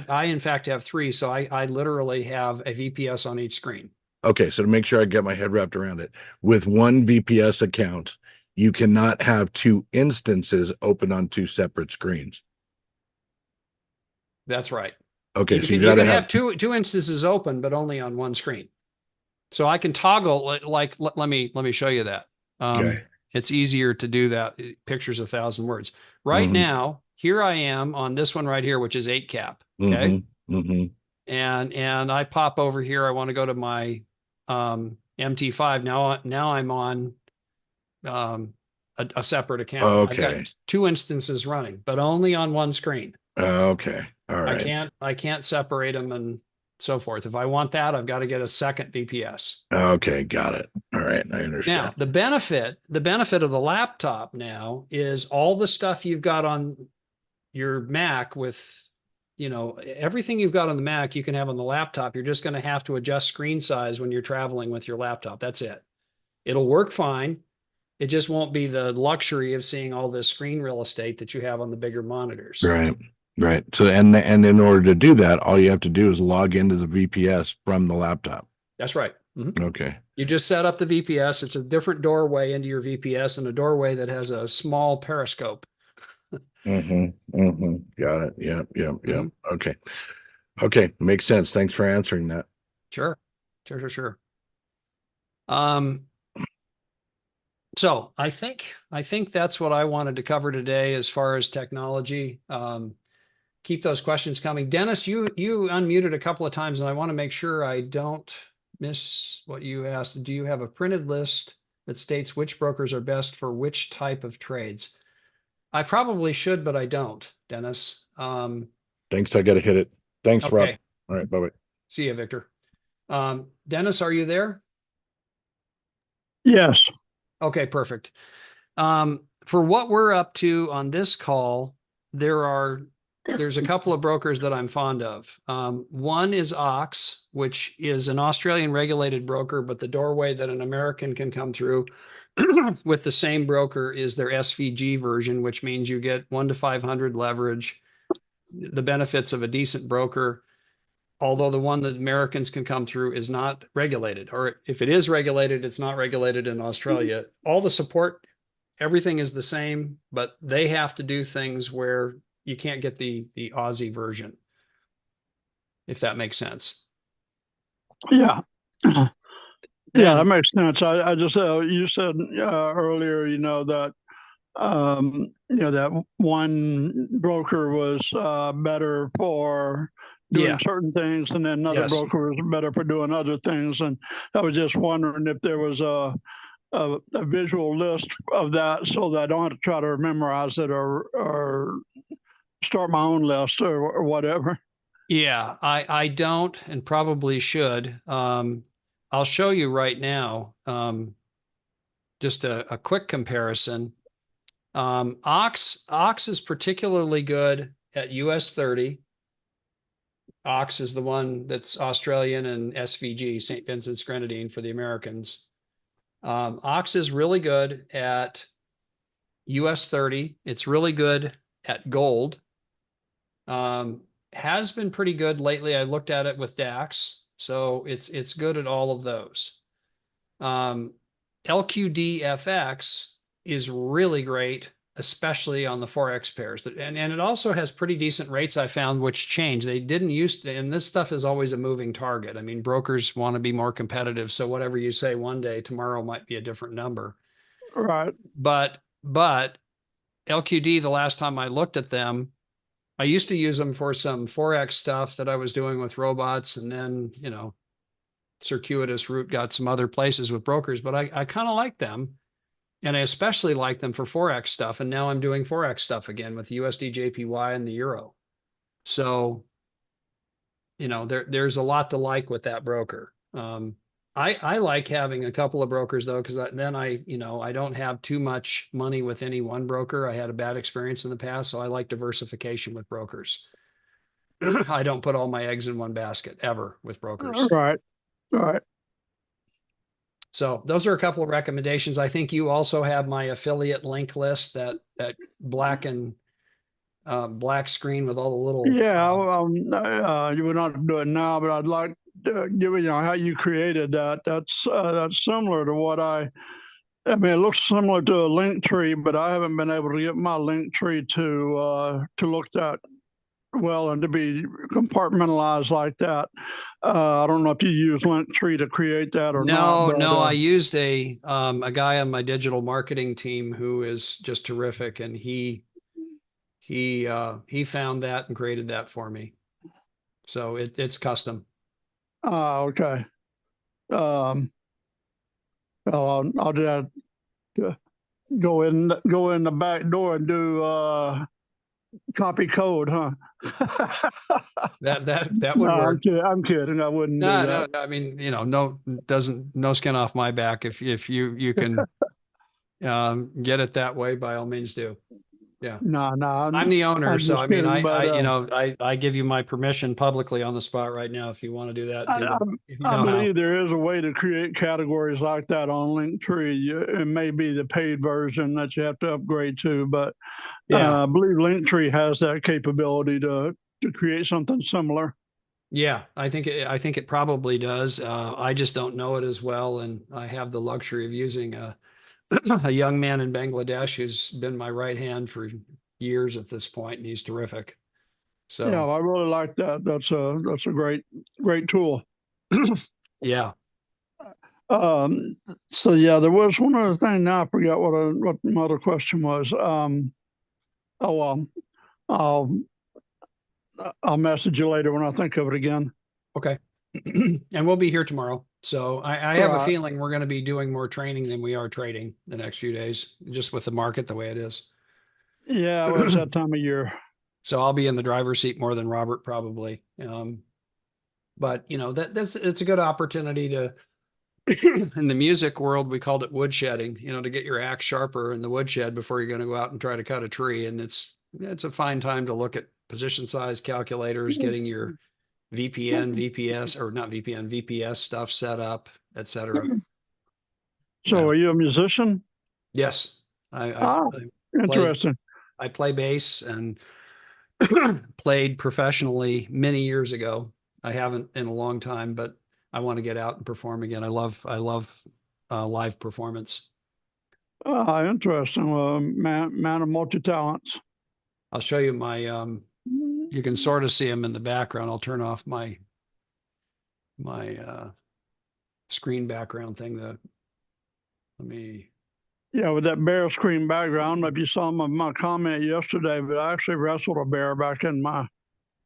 I in fact have 3. So I literally have a VPS on each screen. Okay, so to make sure I get my head wrapped around it, with one VPS account, you cannot have 2 instances open on 2 separate screens. That's right. Okay, so you can gotta have two instances open, but only on one screen. So I can toggle like let me show you that. Okay. It's easier to do that. Picture's 1,000 words. Right now, here I am on this one right here, which is 8 cap. Okay. And I pop over here. I want to go to my MT5. Now I'm on a separate account. Okay. I've got 2 instances running, but only on one screen. Okay. All right. I can't separate them and so forth. If I want that, I've got to get a second VPS. Okay, got it. All right, I understand. Now, the benefit of the laptop now is all the stuff you've got on your Mac with, everything you've got on the Mac, you can have on the laptop. You're just going to have to adjust screen size when you're traveling with your laptop. That's it. It'll work fine. It just won't be the luxury of seeing all this screen real estate that you have on the bigger monitors. Right. Right. So, and in order to do that, all you have to do is log into the VPS from the laptop. That's right. Okay. You just set up the VPS. It's a different doorway into your VPS and a doorway that has a small periscope. Got it. Yep. Okay. Okay. Makes sense. Thanks for answering that. Sure. So I think that's what I wanted to cover today as far as technology. Keep those questions coming. Dennis, you unmuted a couple of times, and I want to make sure I don't miss what you asked. Do you have a printed list that states which brokers are best for which type of trades? I probably should, but I don't, Dennis. Thanks. I got to hit it. Thanks, okay. Rob. All right. Bye-bye. See you, Victor. Dennis, are you there? Yes. Okay, perfect. For what we're up to on this call, there's a couple of brokers that I'm fond of. One is Ox, which is an Australian regulated broker, but the doorway that an American can come through with the same broker is their SVG version, which means you get 1 to 500 leverage, the benefits of a decent broker. Although the one that Americans can come through is not regulated, or if it is regulated, it's not regulated in Australia. All the support, everything is the same, but they have to do things where you can't get the Aussie version, if that makes sense. Yeah. Yeah, that makes sense. I just you said earlier, that that one broker was better for doing certain things, and then another broker was better for doing other things. And I was just wondering if there was a visual list of that, so that I don't have to try to memorize it or start my own list or whatever. Yeah, I don't, and probably should. I'll show you right now, just a quick comparison. Ox is particularly good at US 30. Ox is the one that's Australian, and SVG, St. Vincent's Grenadine, for the Americans. Ox is really good at US 30. It's really good at gold. has been pretty good lately. I looked at it with DAX, so it's good at all of those. LQDFX is really great, especially on the Forex pairs. And it also has pretty decent rates I found, which change. They didn't used to, and this stuff is always a moving target. I mean, brokers want to be more competitive. So whatever you say one day, tomorrow might be a different number. Right. But LQD, the last time I looked at them, I used to use them for some Forex stuff that I was doing with robots. And then, you know, circuitous route got some other places with brokers, but I kind of like them. And I especially like them for Forex stuff. And now I'm doing Forex stuff again with USD JPY and the Euro. So, you know, there's a lot to like with that broker. I like having a couple of brokers though, because then you know, I don't have too much money with any one broker. I had a bad experience in the past, so I like diversification with brokers. I don't put all my eggs in one basket ever with brokers. Right. Right. So those are a couple of recommendations. I think you also have my affiliate link list, that black and black screen with all the little. Yeah, you would not do it now, but I'd like to give you know how you created that. That's similar to what I mean, it looks similar to a link tree, but I haven't been able to get my link tree to look that well and to be compartmentalized like that. I don't know if you use Linktree to create that or not. No, I used a guy on my digital marketing team who is just terrific, and he found that and created that for me. So it's custom. Okay. Well, I'll do that. Go in the back door and do copy code, huh? that would work. I'm kidding. I wouldn't do that. No. I mean, you know, no skin off my back. If you can get it that way, by all means do. Yeah. No. I'm the owner, I'm so I mean, kidding, you know, I give you my permission publicly on the spot right now. If you want to do that, I believe there is a way to create categories like that on Linktree. It may be the paid version that you have to upgrade to, but yeah, I believe Linktree has that capability to create something similar. yeah, I think it probably does. I just don't know it as well, and I have the luxury of using a young man in Bangladesh who's been my right hand for years at this point, and he's terrific. So yeah, I really like that. That's a great tool. yeah. So yeah, there was one other thing. Now I forgot what my other question was. I'll message you later when I think of it again. Okay. And we'll be here tomorrow. So I have a Right. feeling we're going to be doing more training than we are trading the next few days, just with the market the way it is. Yeah, well, it's that time of year. So I'll be in the driver's seat more than Robert probably. But you know, it's a good opportunity to, in the music world, we called it woodshedding, you know, to get your axe sharper in the woodshed before you're going to go out and try to cut a tree. And it's a fine time to look at position size calculators, getting your VPS stuff set up, etc. So Yeah. are you a musician? Yes. I Interesting. I play bass and played professionally many years ago. I haven't in a long time, but I want to get out and perform again. I love live performance. Interesting. Well, man of multi talents. I'll show you my you can sort of see them in the background. I'll turn off my screen background thing. Yeah, with that bear screen background. If you saw my comment yesterday, but I actually wrestled a bear back in my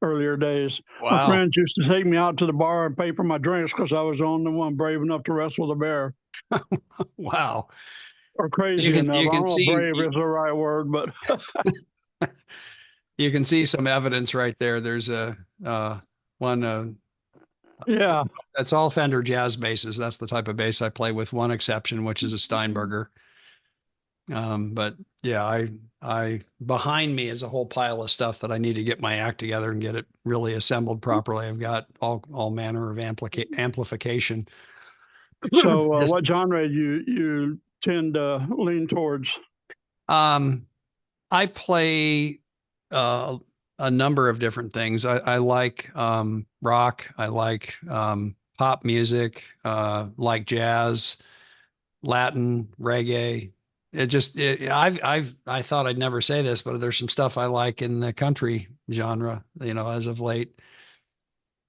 earlier days. Wow. My friends used to take me out to the bar and pay for my drinks because I was the only one brave enough to wrestle the bear. Wow. Or crazy enough. I don't know if brave is the right word, but you can see some evidence right there. There's one. Yeah. That's all Fender jazz basses. That's the type of bass I play, with one exception, which is a Steinberger. But yeah, I behind me is a whole pile of stuff that I need to get my act together and get it really assembled properly. I've got all manner of amplification. So what genre you tend to lean towards? I play a number of different things. I like rock. I like pop music, like jazz, Latin, reggae. I thought I'd never say this, but there's some stuff I like in the country genre, as of late.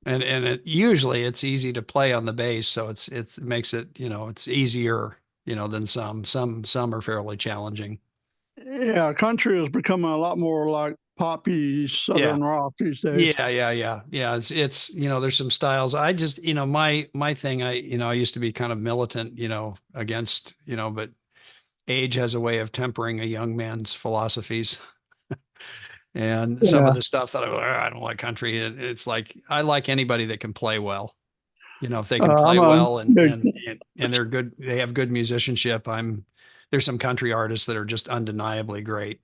And usually it's easy to play on the bass, so it makes it, it's easier, than some are fairly challenging. Yeah, country is becoming a lot more like poppy Southern rock these days. Yeah. It's there's some styles. I just, my thing, I used to be kind of militant, against, but age has a way of tempering a young man's philosophies. And some of the stuff that I don't like country, it's like I like anybody that can play well. If they can play well and they're good, they have good musicianship. There's some country artists that are just undeniably great,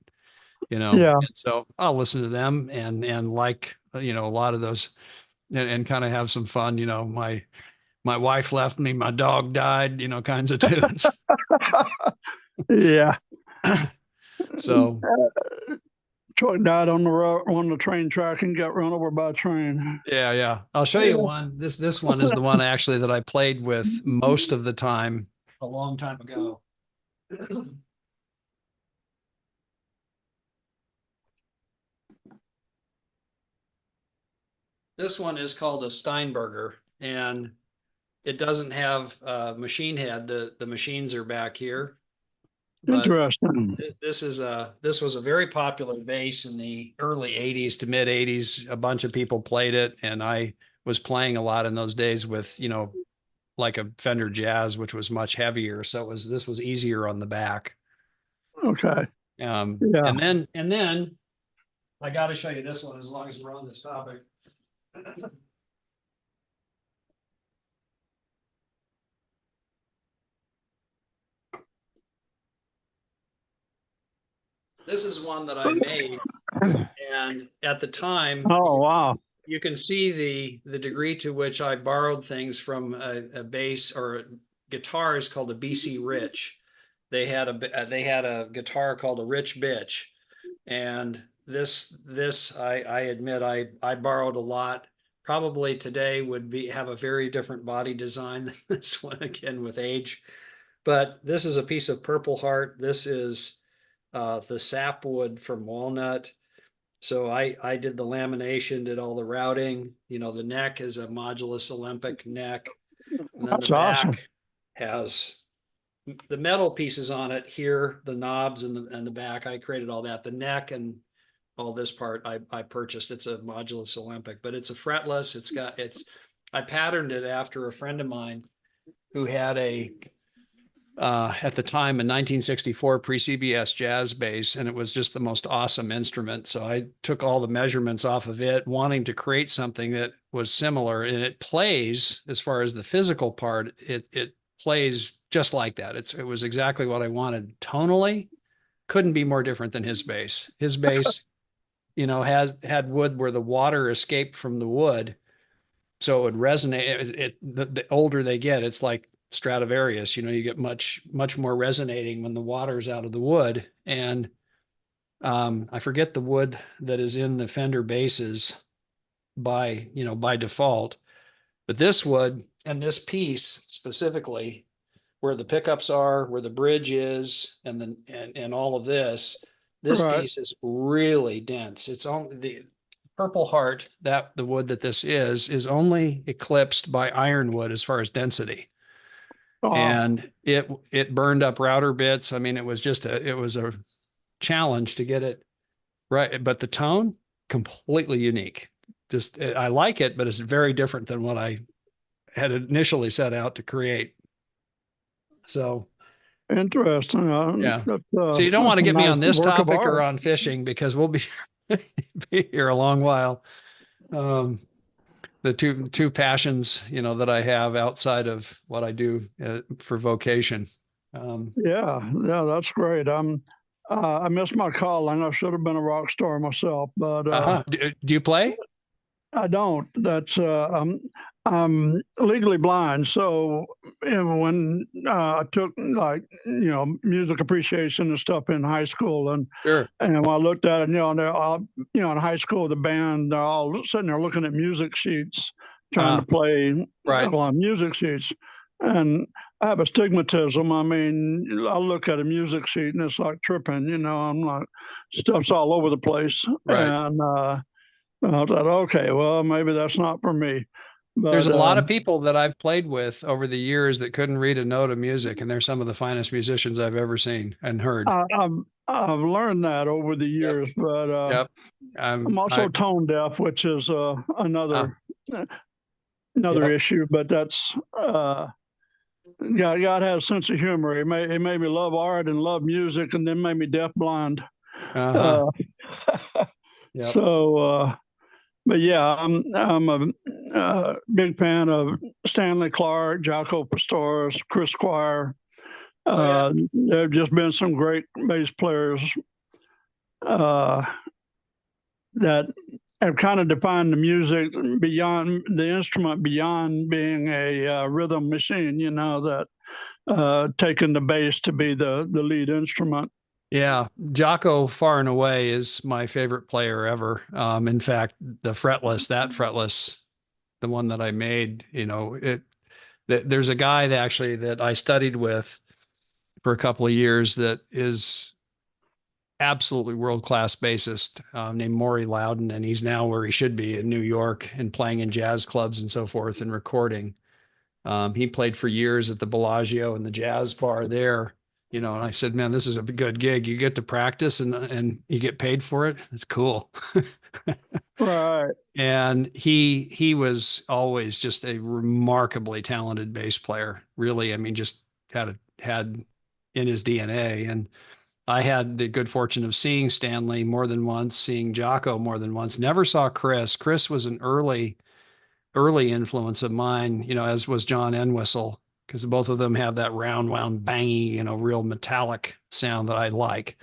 Yeah. And so I'll listen to them and like, a lot of those and kind of have some fun. My wife left me, my dog died, kinds of tunes. Yeah. So truck died on the train track and got run over by a train. yeah. I'll show you one. This one is the one actually that I played with most of the time a long time ago. This one is called a Steinberger, and it doesn't have a machine head. The machines are back here. But Interesting. this was a very popular bass in the early 80s to mid 80s. A bunch of people played it, and I was playing a lot in those days with, like a Fender Jazz, which was much heavier. So this was easier on the back. Okay. Yeah. And then I got to show you this one as long as we're on this topic. This is one that I made, and at the time, oh wow, you can see the degree to which I borrowed things from a bass or guitars called a BC Rich. They had a guitar called a Rich Bitch, and this I admit I borrowed a lot. Probably today would have a very different body design than this one, again with age. But this is a piece of Purple Heart. This is the sapwood from walnut. So I did the lamination, did all the routing. The neck is a modulus Olympic neck, and then that's the back awesome. has the metal pieces on it here, the knobs and the back. I created all that. The neck and all this part I purchased. It's a modulus Olympic, but it's a fretless. I patterned it after a friend of mine who had at the time, a 1964 pre-CBS jazz bass, and it was just the most awesome instrument. So I took all the measurements off of it, wanting to create something that was similar, and it plays, as far as the physical part, it plays just like that. It was exactly what I wanted. Tonally, couldn't be more different than his bass. His bass, had wood where the water escaped from the wood, so it would resonate. The older they get, it's like Stradivarius, you get much more resonating when the water's out of the wood. And I forget the wood that is in the Fender basses by default, but this wood and this piece specifically, where the pickups are, where the bridge is, and all of this Right. piece is really dense. It's only the Purple Heart, that the wood that this is only eclipsed by ironwood as far as density. Oh, And it burned up router bits. I mean, it was a challenge to get it right, but the tone completely unique. Just I like it, but it's very different than what I had initially set out to create. So interesting. yeah. So you don't want to get me on this topic or on fishing, because we'll be here a long while. The two passions, that I have outside of what I do for vocation. Yeah, that's great. I missed my calling. I should have been a rock star myself, but do you play? I don't. That's I'm legally blind, so when I took like music appreciation and stuff in high school, and Sure. when I looked at it, they're all in high school, the band, they're all sitting there looking at music sheets, trying to play Right. on music sheets, and I have astigmatism. I mean, I look at a music sheet and it's like tripping. I'm like, stuff's all over the place, Right. and I thought, okay, well, maybe that's not for me. There's But a lot of people that I've played with over the years that couldn't read a note of music, and they're some of the finest musicians I've ever seen and heard. I've learned that over the years, but Yep. I'm also tone deaf, which is another Yep. issue. But that's God has a sense of humor. He made me love art and love music, and then made me deafblind. Yep. So, but yeah, I'm a big fan of Stanley Clark, Jaco Pastorius, Chris Squire. There have just been some great bass players that have kind of defined the music beyond the instrument, beyond being a rhythm machine. That taking the bass to be the lead instrument. Yeah, Jaco far and away is my favorite player ever. In fact, that fretless, the one that I made, there's a guy that I studied with for a couple of years that is absolutely world-class bassist, named Maury Loudon, and he's now where he should be in New York and playing in jazz clubs and so forth and recording. He played for years at the Bellagio and the jazz bar there. And I said, man, this is a good gig. You get to practice and you get paid for it. It's cool. Right. And he was always just a remarkably talented bass player. Really, I mean, just had in his DNA. And I had the good fortune of seeing Stanley more than once, seeing Jaco more than once. Never saw Chris. Chris was an early influence of mine, as was John Entwistle, because both of them have that round, wound, bangy, real metallic sound that I like.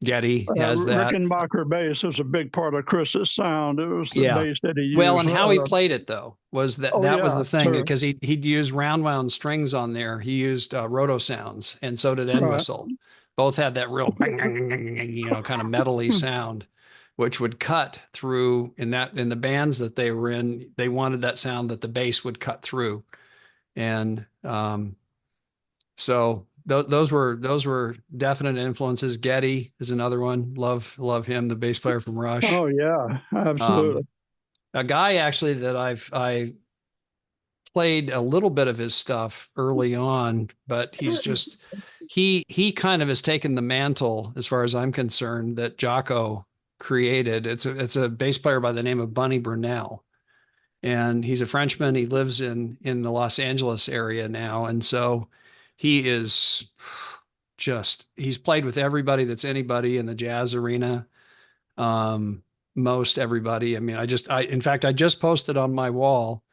Getty has that. Rickenbacker bass is a big part of Chris's sound. It was the bass that he used. Well, and how he played it though was that was the thing, sure. because he'd use round, wound strings on there. He used roto sounds, and so did Entwistle. Right. Both had that real kind of metally sound, which would cut through in the bands that they were in. They wanted that sound that the bass would cut through. And so those were definite influences. Getty is another one. Love him, the bass player from Rush. Oh yeah, absolutely. A guy actually that I played a little bit of his stuff early on, but he's just he kind of has taken the mantle, as far as I'm concerned, that Jaco created. It's a bass player by the name of Bunny Brunel. And he's a Frenchman. He lives in the Los Angeles area now. And so he's played with everybody that's anybody in the jazz arena. Most everybody. I mean, in fact, I just posted on my wall,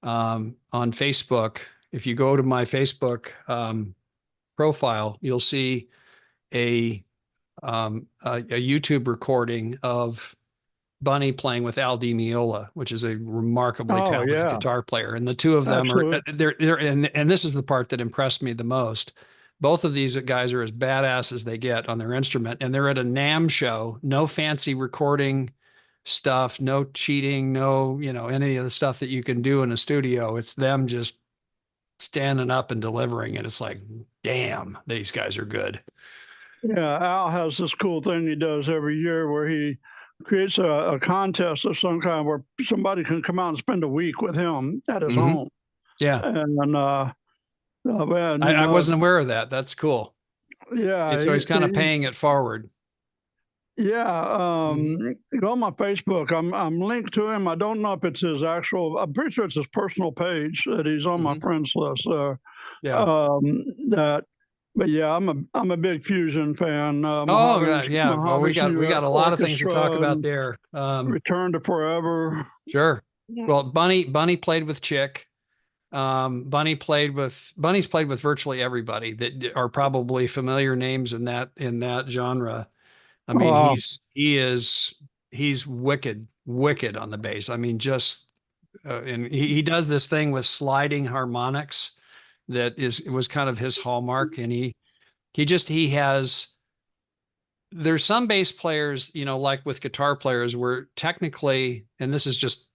on Facebook. If you go to my Facebook, profile, you'll see a YouTube recording of Bunny playing with Al Di Meola, which is a remarkably talented guitar player. And the two of them are and this is the part that impressed me the most. Both of these guys are as badass as they get on their instrument, and they're at a NAMM show. No fancy recording stuff, no cheating, no, any of the stuff that you can do in a studio. It's them just standing up and delivering it. It's like, damn, these guys are good. Yeah, Al has this cool thing he does every year where he creates a contest of some kind where somebody can come out and spend a week with him at his home. Yeah. And man, I wasn't aware of that. That's cool. Yeah. So he's kind of paying it forward. Yeah. Go on my Facebook. I'm linked to him. I don't know if it's his actual. I'm pretty sure it's his personal page that he's on my friends list. But yeah, I'm a big fusion fan. Yeah. Well, we got a lot of things to talk about there. Return to Forever. Sure. Well, Bunny played with Chick. Bunny's played with virtually everybody that are probably familiar names in that genre. I mean, he's wicked on the bass. I mean, just and he does this thing with sliding harmonics that was kind of his hallmark. And he has, there's some bass players, like with guitar players where technically, and this is just,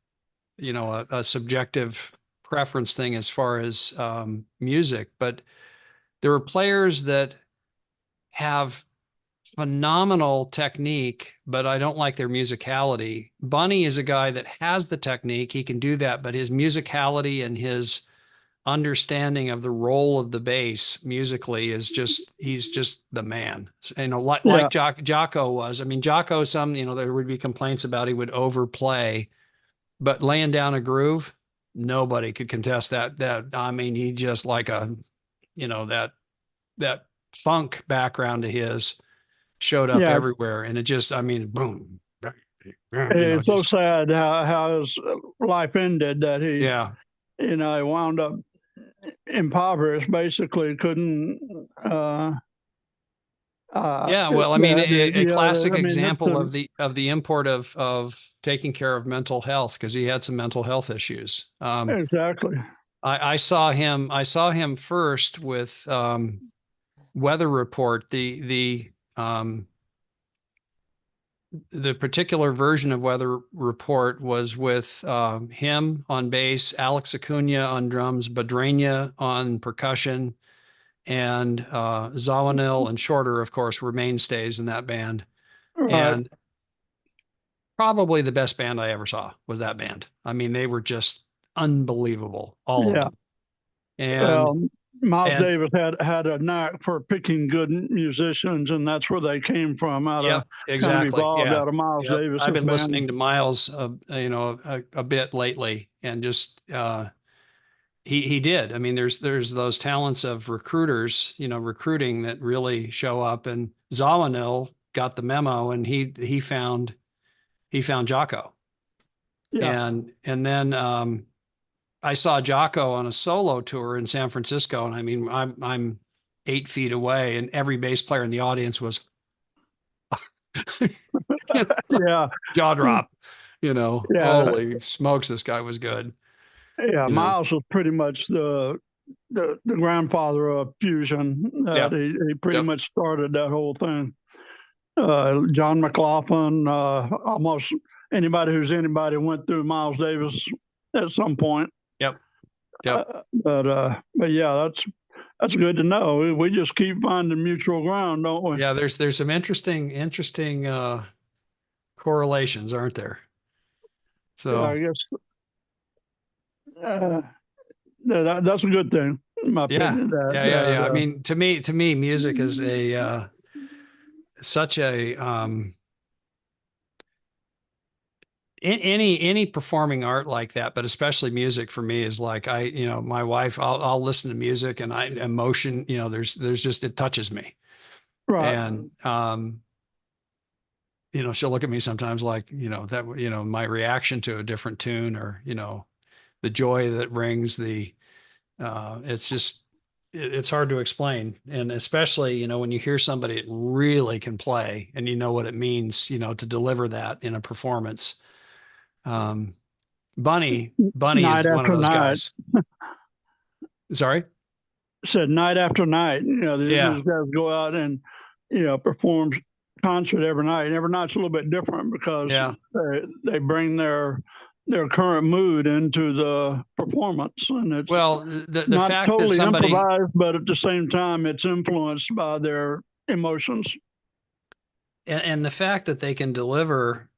a subjective preference thing as far as music, but there are players that have phenomenal technique, but I don't like their musicality. Bunny is a guy that has the technique. He can do that, but his musicality and his understanding of the role of the bass musically he's just the man. Like Jocko was. I mean, Jocko, there would be complaints about he would overplay, but laying down a groove, nobody could contest that. I mean, he just like that funk background to his showed up everywhere. And it just, I mean, boom. It's so sad how his life ended, that he, he wound up impoverished, basically couldn't. Well, I mean, a classic example of the import of taking care of mental health, because he had some mental health issues. Exactly. I saw him first with Weather Report, the particular version of Weather Report was with him on bass, Alex Acuna on drums, Badrenia on percussion, and Zawinul and Shorter, of course, were mainstays in that band. Right. And probably the best band I ever saw was that band. I mean, they were just unbelievable, all of them. And Miles Davis had a knack for picking good musicians, and that's where they came from. Out of Miles Davis. I've been listening to Miles, a bit lately, and just he did. I mean, there's those talents of recruiters, recruiting that really show up. And Zawinul got the memo, and he found Jocko. And then I saw Jocko on a solo tour in San Francisco, and I mean, I'm 8 feet away, and every bass player in the audience was jaw drop. Holy smokes, this guy was good. Miles was pretty much the grandfather of fusion. He pretty much started that whole thing. John McLaughlin, almost anybody went through Miles Davis at some point. But yeah, that's good to know. We just keep finding mutual ground, don't we? Yeah, there's some interesting correlations, aren't there? So I guess that's a good thing, in my opinion. I mean, to me, music is such a any performing art like that, but especially music for me is like, my wife, I'll listen to music and emotion, there's just, it touches me. Right. And, she'll look at me sometimes like, my reaction to a different tune, or, the joy that brings it's just, it's hard to explain. And especially, when you hear somebody that really can play and what it means, to deliver that in a performance. Bunny is one of those guys. Sorry? Said night after night, these guys go out and, perform concert every night. And every night's a little bit different because they bring their current mood into the performance. And it's the not fact totally that somebody improvised, but at the same time, it's influenced by their emotions. And the fact that they can deliver,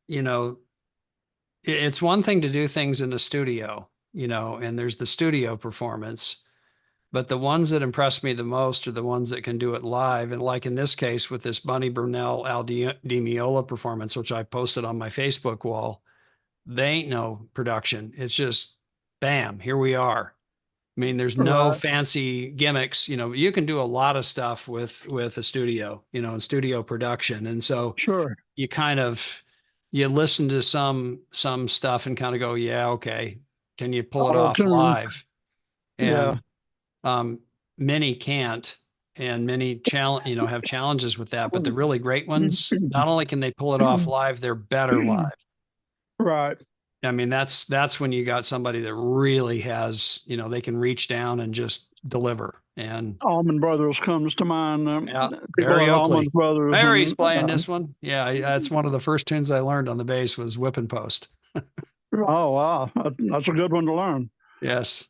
it's one thing to do things in the studio, and there's the studio performance, but the ones that impress me the most are the ones that can do it live. And like in this case with this Bunny Brunel Al Di Meola performance, which I posted on my Facebook wall, they ain't no production. It's just bam, here we are. I mean, there's no fancy gimmicks. You can do a lot of stuff with a studio, and studio production. And so you kind of, you listen to some stuff and kind of go, yeah, okay. Can you pull it off live? And many can't, and many have challenges with that. But the really great ones, not only can they pull it off live, they're better live. Right. I mean, that's when you got somebody that really has, you know, they can reach down and just deliver. And Allman Brothers comes to mind. yeah, People Barry at Oakley. Allman Brothers. Barry's playing this one. Yeah, that's one of the first tunes I learned on the bass was Whip and Post. Oh, wow. That's a good one to learn. Yes.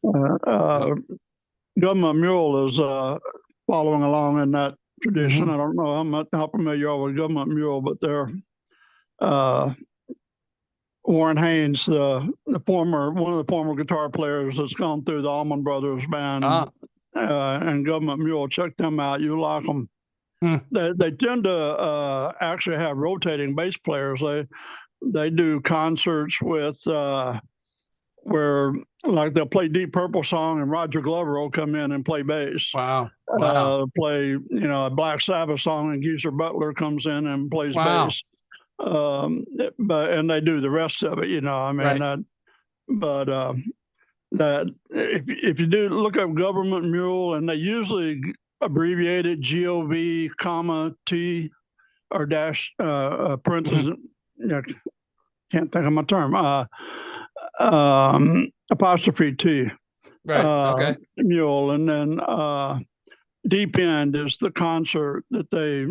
Government Mule is following along in that tradition. I don't know how familiar you are with Government Mule, but they're Warren Haynes, one of the former guitar players that's gone through the Allman Brothers band, and Government Mule. Check them out. You like them. They tend to actually have rotating bass players. They do concerts with where like they'll play Deep Purple song and Roger Glover will come in and play bass. Wow. Play a Black Sabbath song and Geezer Butler comes in and plays bass. And they do the rest of it. I mean, that if you do look up Government Mule, and they usually abbreviate it GOV, comma T or dash parentheses. Can't think of my term. Apostrophe T. Right. Okay. Mule, and then Deep End is the concert that they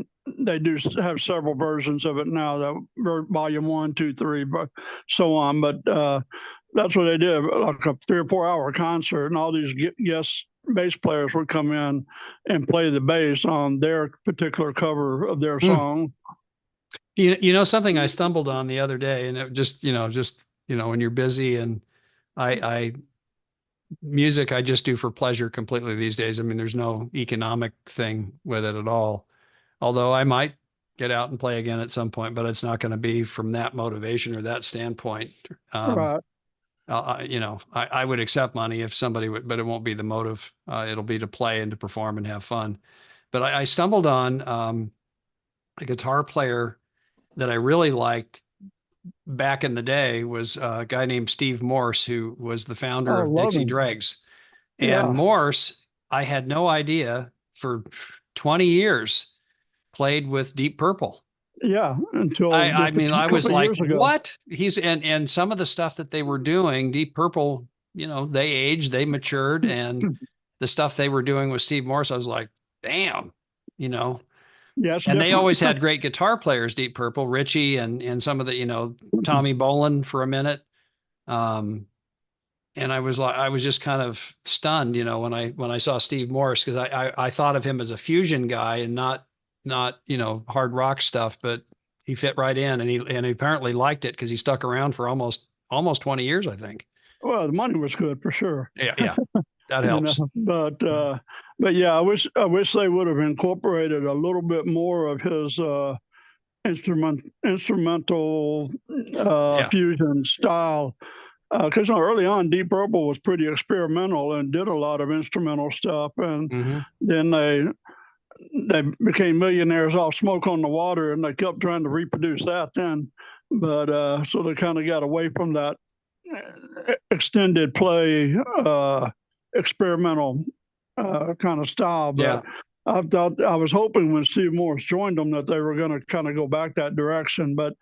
do have several versions of it now. That volume 1, 2, 3, but so on. But that's what they did, like a 3 or 4 hour concert, and all these guest bass players would come in and play the bass on their particular cover of their song. You know something I stumbled on the other day, and it just when you're busy, and music I just do for pleasure completely these days. I mean, there's no economic thing with it at all. Although I might get out and play again at some point, but it's not going to be from that motivation or that standpoint. Right. I would accept money if somebody would, but it won't be the motive. It'll be to play and to perform and have fun. But I stumbled on a guitar player that I really liked back in the day was a guy named Steve Morse, who was the founder of Dixie Dregs. And Morse, I had no idea, for 20 years played with Deep Purple. Yeah, until I mean, I was like, what? And some of the stuff that they were doing, Deep Purple, they aged, they matured, and the stuff they were doing with Steve Morse, I was like, damn, Yes, and they always had great guitar players, Deep Purple, Richie, and some of the, Tommy Bolin for a minute. And I was just kind of stunned, when I saw Steve Morse, because I thought of him as a fusion guy and not hard rock stuff, but he fit right in, and he apparently liked it because he stuck around for almost 20 years, I think. Well, the money was good for sure. Yeah. That helps. But yeah, I wish they would have incorporated a little bit more of his instrumental fusion style. Because early on, Deep Purple was pretty experimental and did a lot of instrumental stuff, and then they became millionaires off Smoke on the Water, and they kept trying to reproduce that then. But so they kind of got away from that extended play experimental kind of style. But I was hoping when Steve Morse joined them that they were going to kind of go back that direction, but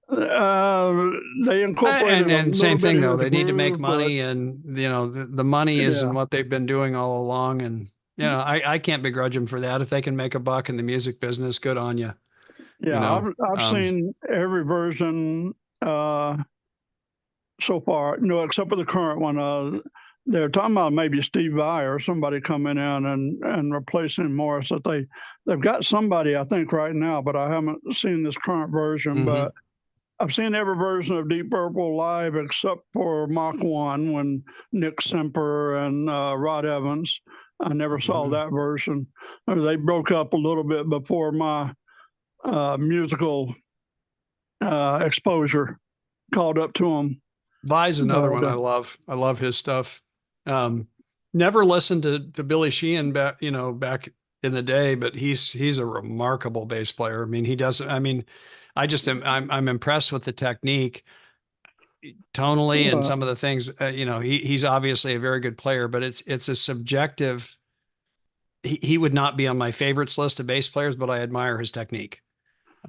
they incorporated and same thing though. They need to make money, and the money isn't what they've been doing all along. And I can't begrudge them for that. If they can make a buck in the music business, good on you. Yeah, I've seen every version so far, except for the current one. They're talking about maybe Steve Vai or somebody coming in and replacing Morris. That they've got somebody, I think, right now, but I haven't seen this current version. But I've seen every version of Deep Purple live except for Mach 1 when Nick Semper and Rod Evans. I never saw that version. They broke up a little bit before my musical exposure caught up to them. Vai's another one I love. I love his stuff. Never listened to Billy Sheehan back in the day, but he's a remarkable bass player. I mean, I'm impressed with the technique tonally and some of the things, he's obviously a very good player, but it's a subjective, he would not be on my favorites list of bass players, but I admire his technique.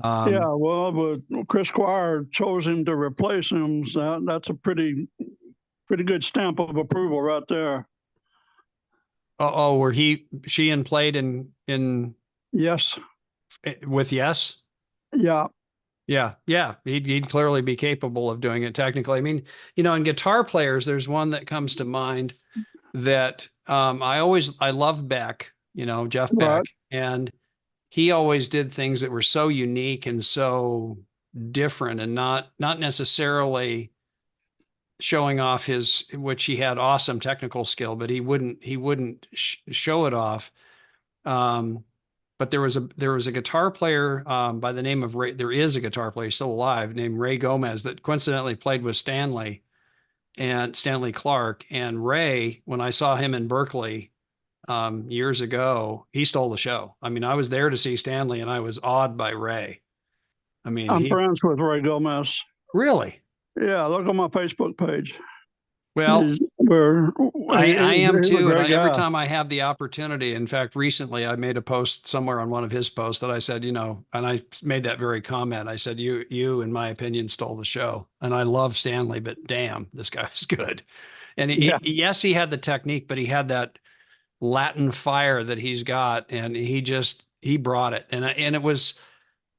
Yeah, well, but Chris Squire chose him to replace him. So that's a pretty good stamp of approval right there. Where Sheehan played in Yes. with Yes. Yeah. Yeah. He'd clearly be capable of doing it technically. I mean, in guitar players, there's one that comes to mind that I love Beck, Jeff Right. Beck, and he always did things that were so unique and so different and not necessarily showing off which he had awesome technical skill, but he wouldn't show it off. But there was a guitar player by the name of Ray. There is a guitar player still alive named Ray Gomez that coincidentally played with Stanley Clark. And Ray, when I saw him in Berkeley years ago, he stole the show. I mean, I was there to see Stanley, and I was awed by Ray. I mean, I'm friends with Ray Gomez. Really? Yeah, look on my Facebook page. Well, I am too. And every time I have the opportunity, in fact, recently I made a post somewhere on one of his posts that I said, and I made that very comment. I said, you, in my opinion, stole the show. And I love Stanley, but damn, this guy's good. And yes, he had the technique, but he had that Latin fire that he's got, and he brought it. And it was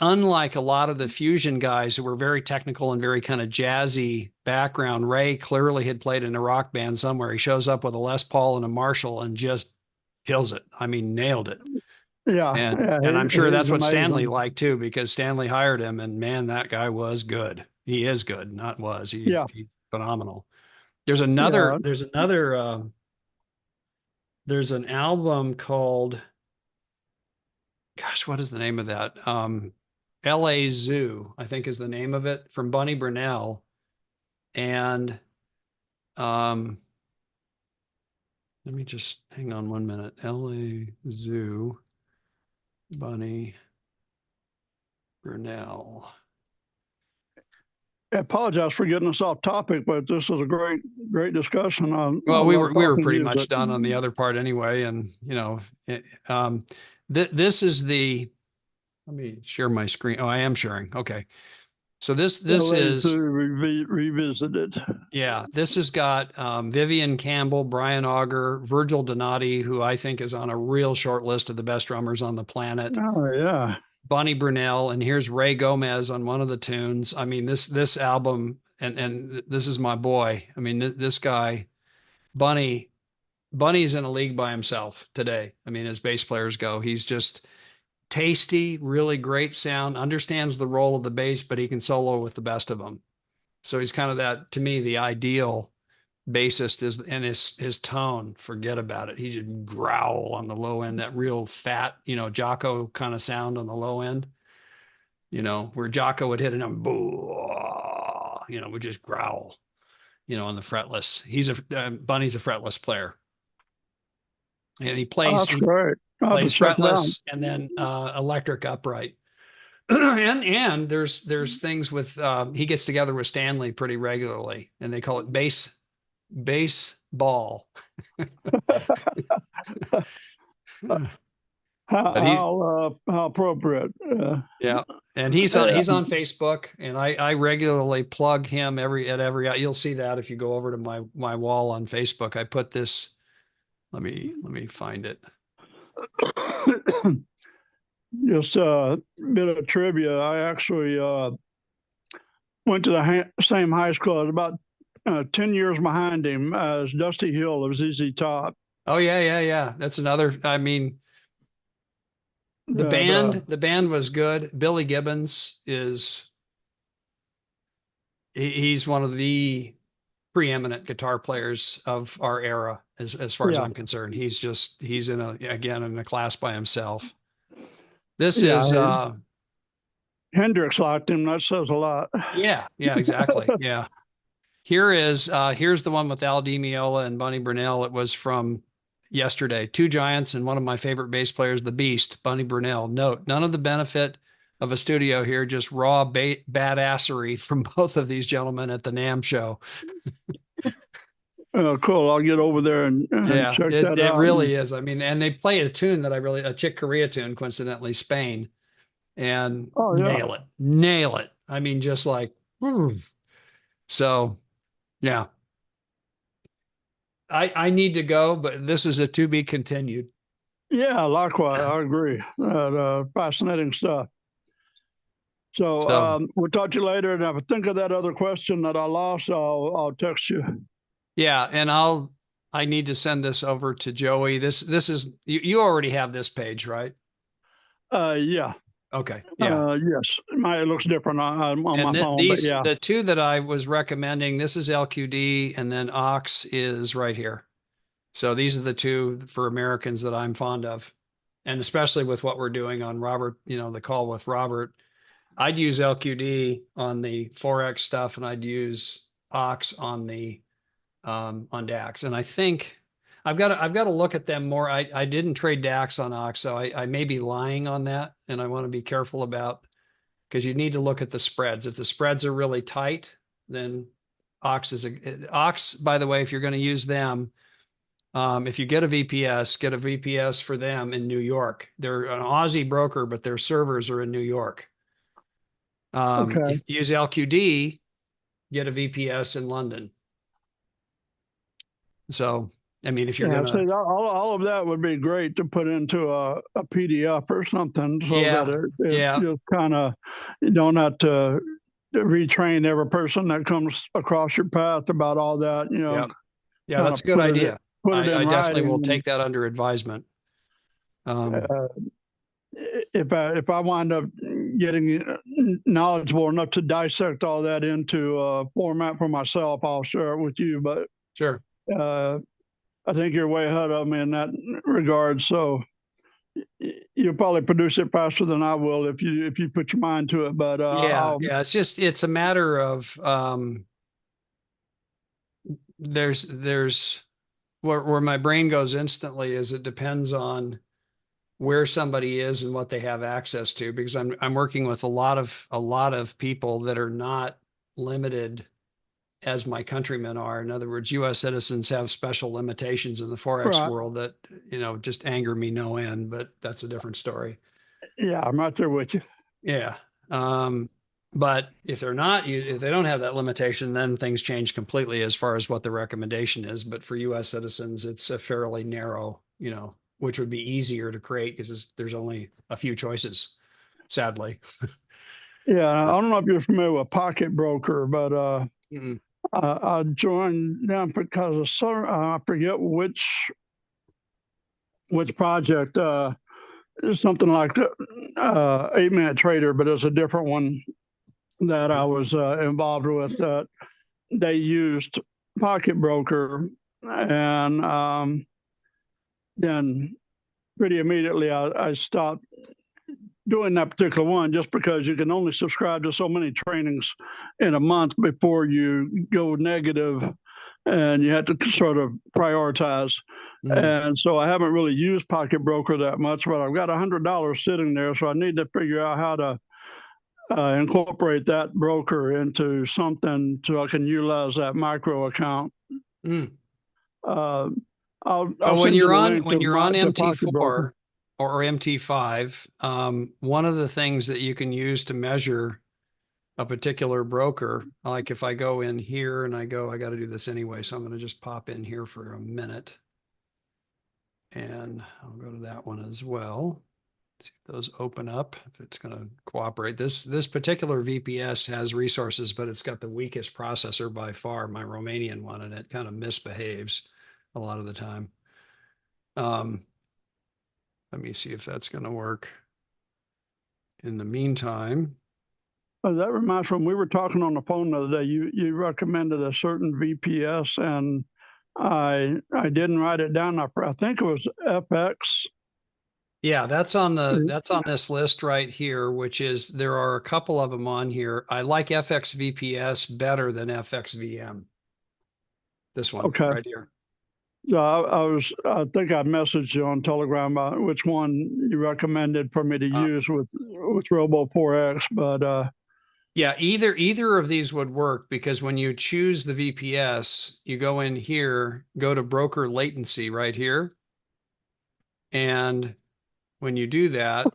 unlike a lot of the fusion guys who were very technical and very kind of jazzy background. Ray clearly had played in a rock band somewhere. He shows up with a Les Paul and a Marshall and just kills it. I mean, nailed it. Yeah. And I'm sure that's what Stanley liked too, because Stanley hired him, and man, that guy was good. He is good, not was. He's phenomenal. There's an album called, gosh, what is the name of that? LA Zoo, I think is the name of it, from Bunny Brunell. And let me just hang on 1 minute. LA Zoo, Bunny Brunell. I apologize for getting us off topic, but this is a great discussion on. Well, we were pretty much done on the other part anyway, and this is the. Let me share my screen. Oh, I am sharing. Okay. So this is revisited. Yeah, this has got Vivian Campbell, Brian Auger, Virgil Donati, who I think is on a real short list of the best drummers on the planet. Oh yeah. Bunny Brunell, and here's Ray Gomez on one of the tunes. I mean, this album, and this is my boy. I mean, this guy, Bunny's in a league by himself today. I mean, as bass players go, he's just tasty, really great sound, understands the role of the bass, but he can solo with the best of them. So he's kind of that, to me, the ideal bassist is, and his tone, forget about it. He just growl on the low end, that real fat, Jocko kind of sound on the low end, where Jocko would hit it and would just growl, on the fretless. Bunny's a fretless player. And he plays, plays fretless and then electric upright. and there's things with he gets together with Stanley pretty regularly, and they call it baseball. How appropriate. Yeah, and he's on Facebook, and I regularly plug him you'll see that if you go over to my wall on Facebook. I put this. Let me find it. Just a bit of trivia. I actually went to the same high school. I was about 10 years behind him as Dusty Hill of ZZ Top. Oh yeah. That's another. I mean, the band was good. Billy Gibbons he's one of the preeminent guitar players of our era, as far as I'm concerned. He's in a class by himself. This is Hendrix liked him. That says a lot. Yeah, exactly. Yeah. Here's the one with Al Di Meola and Bunny Brunell. It was from yesterday. Two giants and one of my favorite bass players, the Beast, Bunny Brunell. Note, none of the benefit of a studio here, just raw badassery from both of these gentlemen at the NAMM show. Oh, cool. I'll get over there and check that out. It really is. I mean, and they play a tune that a Chick Corea tune, coincidentally, Spain. and Oh, yeah. nail it. I mean, just like, so yeah. I need to go, but this is a to be continued. Yeah, likewise. I agree. Fascinating stuff. So, we'll talk to you later. And if I think of that other question that I lost, I'll text you. Yeah. And I need to send this over to Joey. This is, you already have this page, right? Yeah. Okay. Yeah. Yes. It looks different on my phone, but yeah. The two that I was recommending, this is LQD and then Ox is right here. So these are the two for Americans that I'm fond of. And especially with what we're doing on Robert, the call with Robert, I'd use LQD on the Forex stuff and I'd use Ox on the, on DAX. And I think I've got to look at them more. I didn't trade DAX on Ox, so I may be lying on that. And I want to be careful about, because you need to look at the spreads. If the spreads are really tight, then Ox Ox, by the way, if you're going to use them, if you get a VPS for them in New York. They're an Aussie broker, but their servers are in New York. Okay. If you use LQD, get a VPS in London. So, I mean, if you're Yeah, going to, all of that would be great to put into a PDF or something, so Yeah, that it yeah. just kind of, you don't have to retrain every person that comes across your path about all that, yeah, kinda that's a good idea. put it in I definitely will writing. take that under advisement. If I wind up getting knowledgeable enough to dissect all that into a format for myself, I'll share it with you. But Sure. I think you're way ahead of me in that regard. So you'll probably produce it faster than I will if you put your mind to it. But yeah. It's a matter of there's where my brain goes instantly is it depends on where somebody is and what they have access to, because I'm working with a lot of people that are not limited as my countrymen are. In other words, U.S. citizens have special limitations in the Forex world that, just anger me no end, but that's a different story. Yeah, I'm right there with you. Yeah. But if they're not, if they don't have that limitation, then things change completely as far as what the recommendation is. But for U.S. citizens, it's a fairly narrow, which would be easier to create because there's only a few choices, sadly. Yeah, I don't know if you're familiar with Pocket Broker, but I joined them because of I forget which project. It's something like 8-Minute Trader, but it's a different one that I was involved with. They used Pocket Broker, and then pretty immediately I stopped doing that particular one, just because you can only subscribe to so many trainings in a month before you go negative, and you have to sort of prioritize. And so I haven't really used Pocket Broker that much, but I've got $100 sitting there, so I need to figure out how to incorporate that broker into something so I can utilize that micro account. When you're on MT4 or MT5, one of the things that you can use to measure a particular broker, like if I go in here and I got to do this anyway, so I'm going to just pop in here for a minute, and I'll go to that one as well. See if those open up, if it's going to cooperate. This particular VPS has resources, but it's got the weakest processor by far, my Romanian one, and it kind of misbehaves a lot of the time. Let me see if that's going to work. In the meantime. That reminds me, when we were talking on the phone the other day, you recommended a certain VPS, and I didn't write it down. I think it was FX. Yeah, that's on this list right here, which is, there are a couple of them on here. I like FX VPS better than FX VM. This one right here. I think I messaged you on Telegram about which one you recommended for me to use with Robo 4X, but yeah, either of these would work, because when you choose the VPS, you go in here, go to broker latency right here, and when you do that,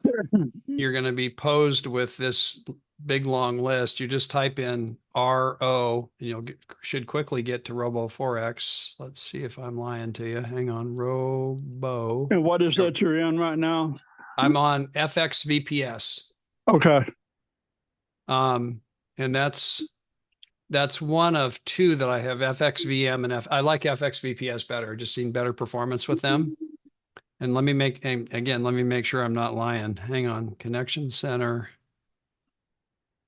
you're going to be posed with this big long list. You just type in RO, and you'll should quickly get to Robo4X. Let's see if I'm lying to you. Hang on, Robo. And what is that you're in right now? I'm on FX VPS. Okay. And that's one of two that I have, FXVM and I like FX VPS better. Just seen better performance with them. And let me make sure I'm not lying. Hang on, Connection Center.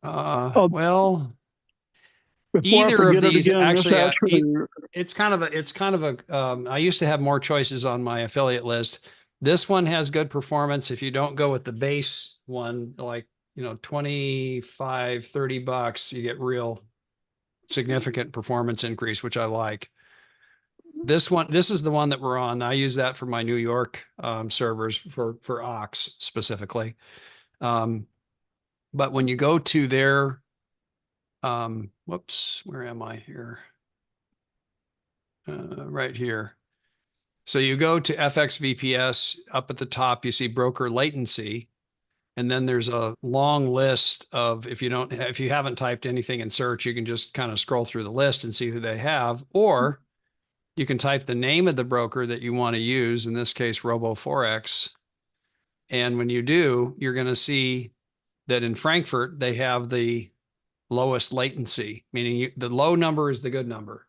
Well, either of these actually, it's kind of a, I used to have more choices on my affiliate list. This one has good performance. If you don't go with the base one, like, 25, $30, you get real significant performance increase, which I like. This is the one that we're on. I use that for my New York servers for Ox specifically. But when you go to their, whoops, where am I here? Right here. So you go to FX VPS, up at the top, you see broker latency. And then there's a long list of, if you haven't typed anything in search, you can just kind of scroll through the list and see who they have, or you can type the name of the broker that you want to use, in this case, Robo4X. And when you do, you're going to see that in Frankfurt, they have the lowest latency, meaning the low number is the good number.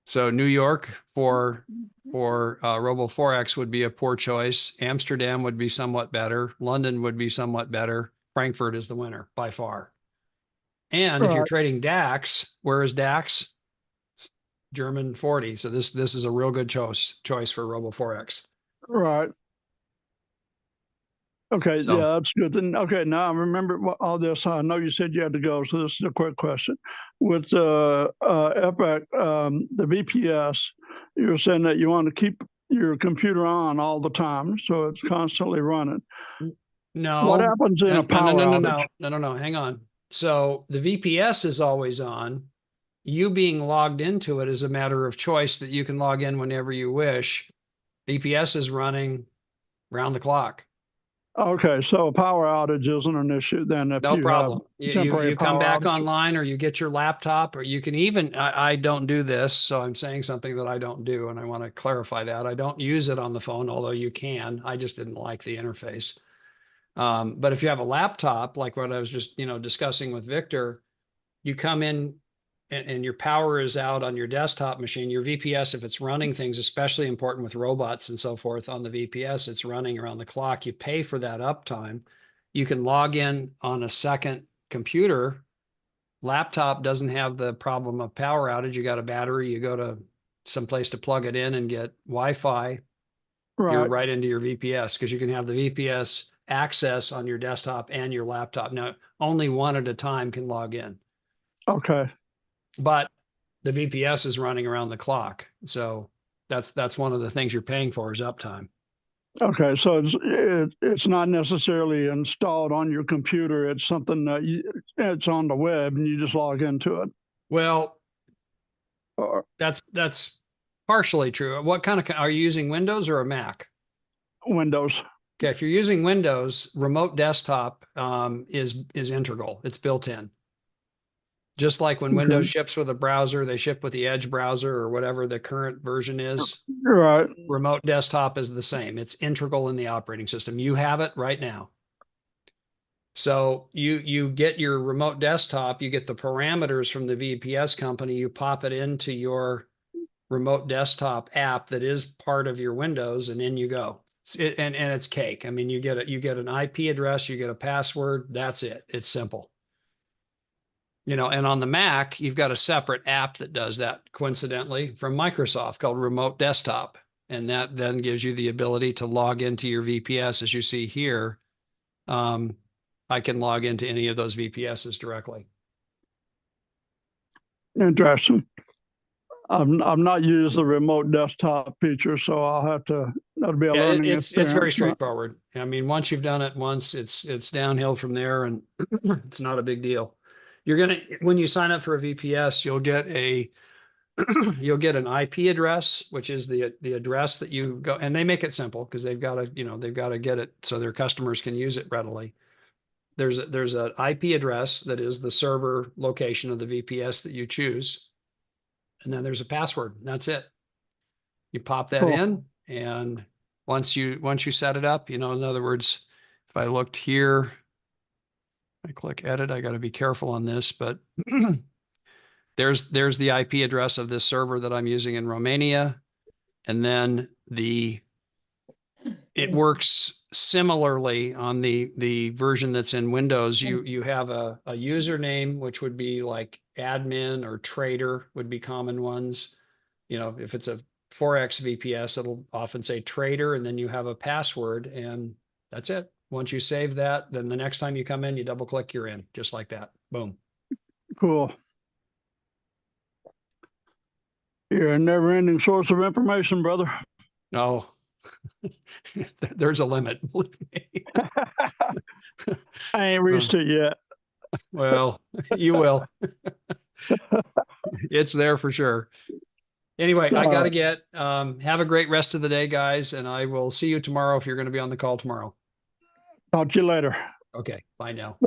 So New York for Robo4X would be a poor choice. Amsterdam would be somewhat better. London would be somewhat better. Frankfurt is the winner by far. And if you're trading DAX, where is DAX? German 40. So this is a real good choice for Robo4X. Right. Okay, So, yeah, that's good. Then, okay, now I remember all this. I know you said you had to go, so this is a quick question. With Epic, the VPS, you were saying that you want to keep your computer on all the time, so it's constantly running. No. What happens in a power outage? No, hang on. So the VPS is always on. You being logged into it is a matter of choice that you can log in whenever you wish. VPS is running round the clock. Okay, so a power outage isn't an issue then if no problem. You come back online, or you get your laptop, or you can even, I don't do this, so I'm saying something that I don't do, and I want to clarify that. I don't use it on the phone, although you can. I just didn't like the interface. But if you have a laptop, like what I was just, discussing with Victor, you come in and your power is out on your desktop machine, your VPS, if it's running things, especially important with robots and so forth on the VPS, it's running around the clock. You pay for that uptime. You can log in on a second computer. Laptop doesn't have the problem of power outage. You got a battery, you go to some place to plug it in and get Wi-Fi. You're right into your VPS, because you can have the VPS access on your desktop and your laptop. Now, only one at a time can log in. Okay. But the VPS is running around the clock. So that's one of the things you're paying for is uptime. Okay, so it's not necessarily installed on your computer. It's something that it's on the web and you just log into it. Well, that's partially true. What kind of, are you using Windows or a Mac? Windows. Okay, if you're using Windows, remote desktop is integral. It's built in. Just like when Windows ships with a browser, they ship with the Edge browser or whatever the current version is. Right. Remote desktop is the same. It's integral in the operating system. You have it right now. So you get your remote desktop, you get the parameters from the VPS company, you pop it into your remote desktop app that is part of your Windows, and in you go. And it's cake. I mean, you get an IP address, you get a password. That's it. It's simple. And on the Mac, you've got a separate app that does that, coincidentally, from Microsoft, called Remote Desktop. And that then gives you the ability to log into your VPS. As you see here, I can log into any of those VPSs directly. Interesting. I've not used the remote desktop feature, so that'll be a learning experience. It's very straightforward. I mean, once you've done it once, it's downhill from there, and it's not a big deal. When you sign up for a VPS, you'll get you'll get an IP address, which is the address that you go, and they make it simple because they've got to, they've got to get it so their customers can use it readily. There's an IP address that is the server location of the VPS that you choose. And then there's a password. And that's it. You pop that in, and once you set it up, in other words, if I looked here, I click edit, I got to be careful on this, but there's the IP address of this server that I'm using in Romania. And then it works similarly on the version that's in Windows. You have a username, which would be like admin or trader would be common ones. If it's a 4x VPS, it'll often say trader, and then you have a password, and that's it. Once you save that, then the next time you come in, you double click, you're in, just like that. Boom. Cool. You're a never ending source of information, brother. No, there's a limit. I ain't reached it yet. Well, you will. It's there for sure. Anyway, I got to get, have a great rest of the day, guys. And I will see you tomorrow if you're going to be on the call tomorrow. Talk to you later. Okay. Bye now. Bye.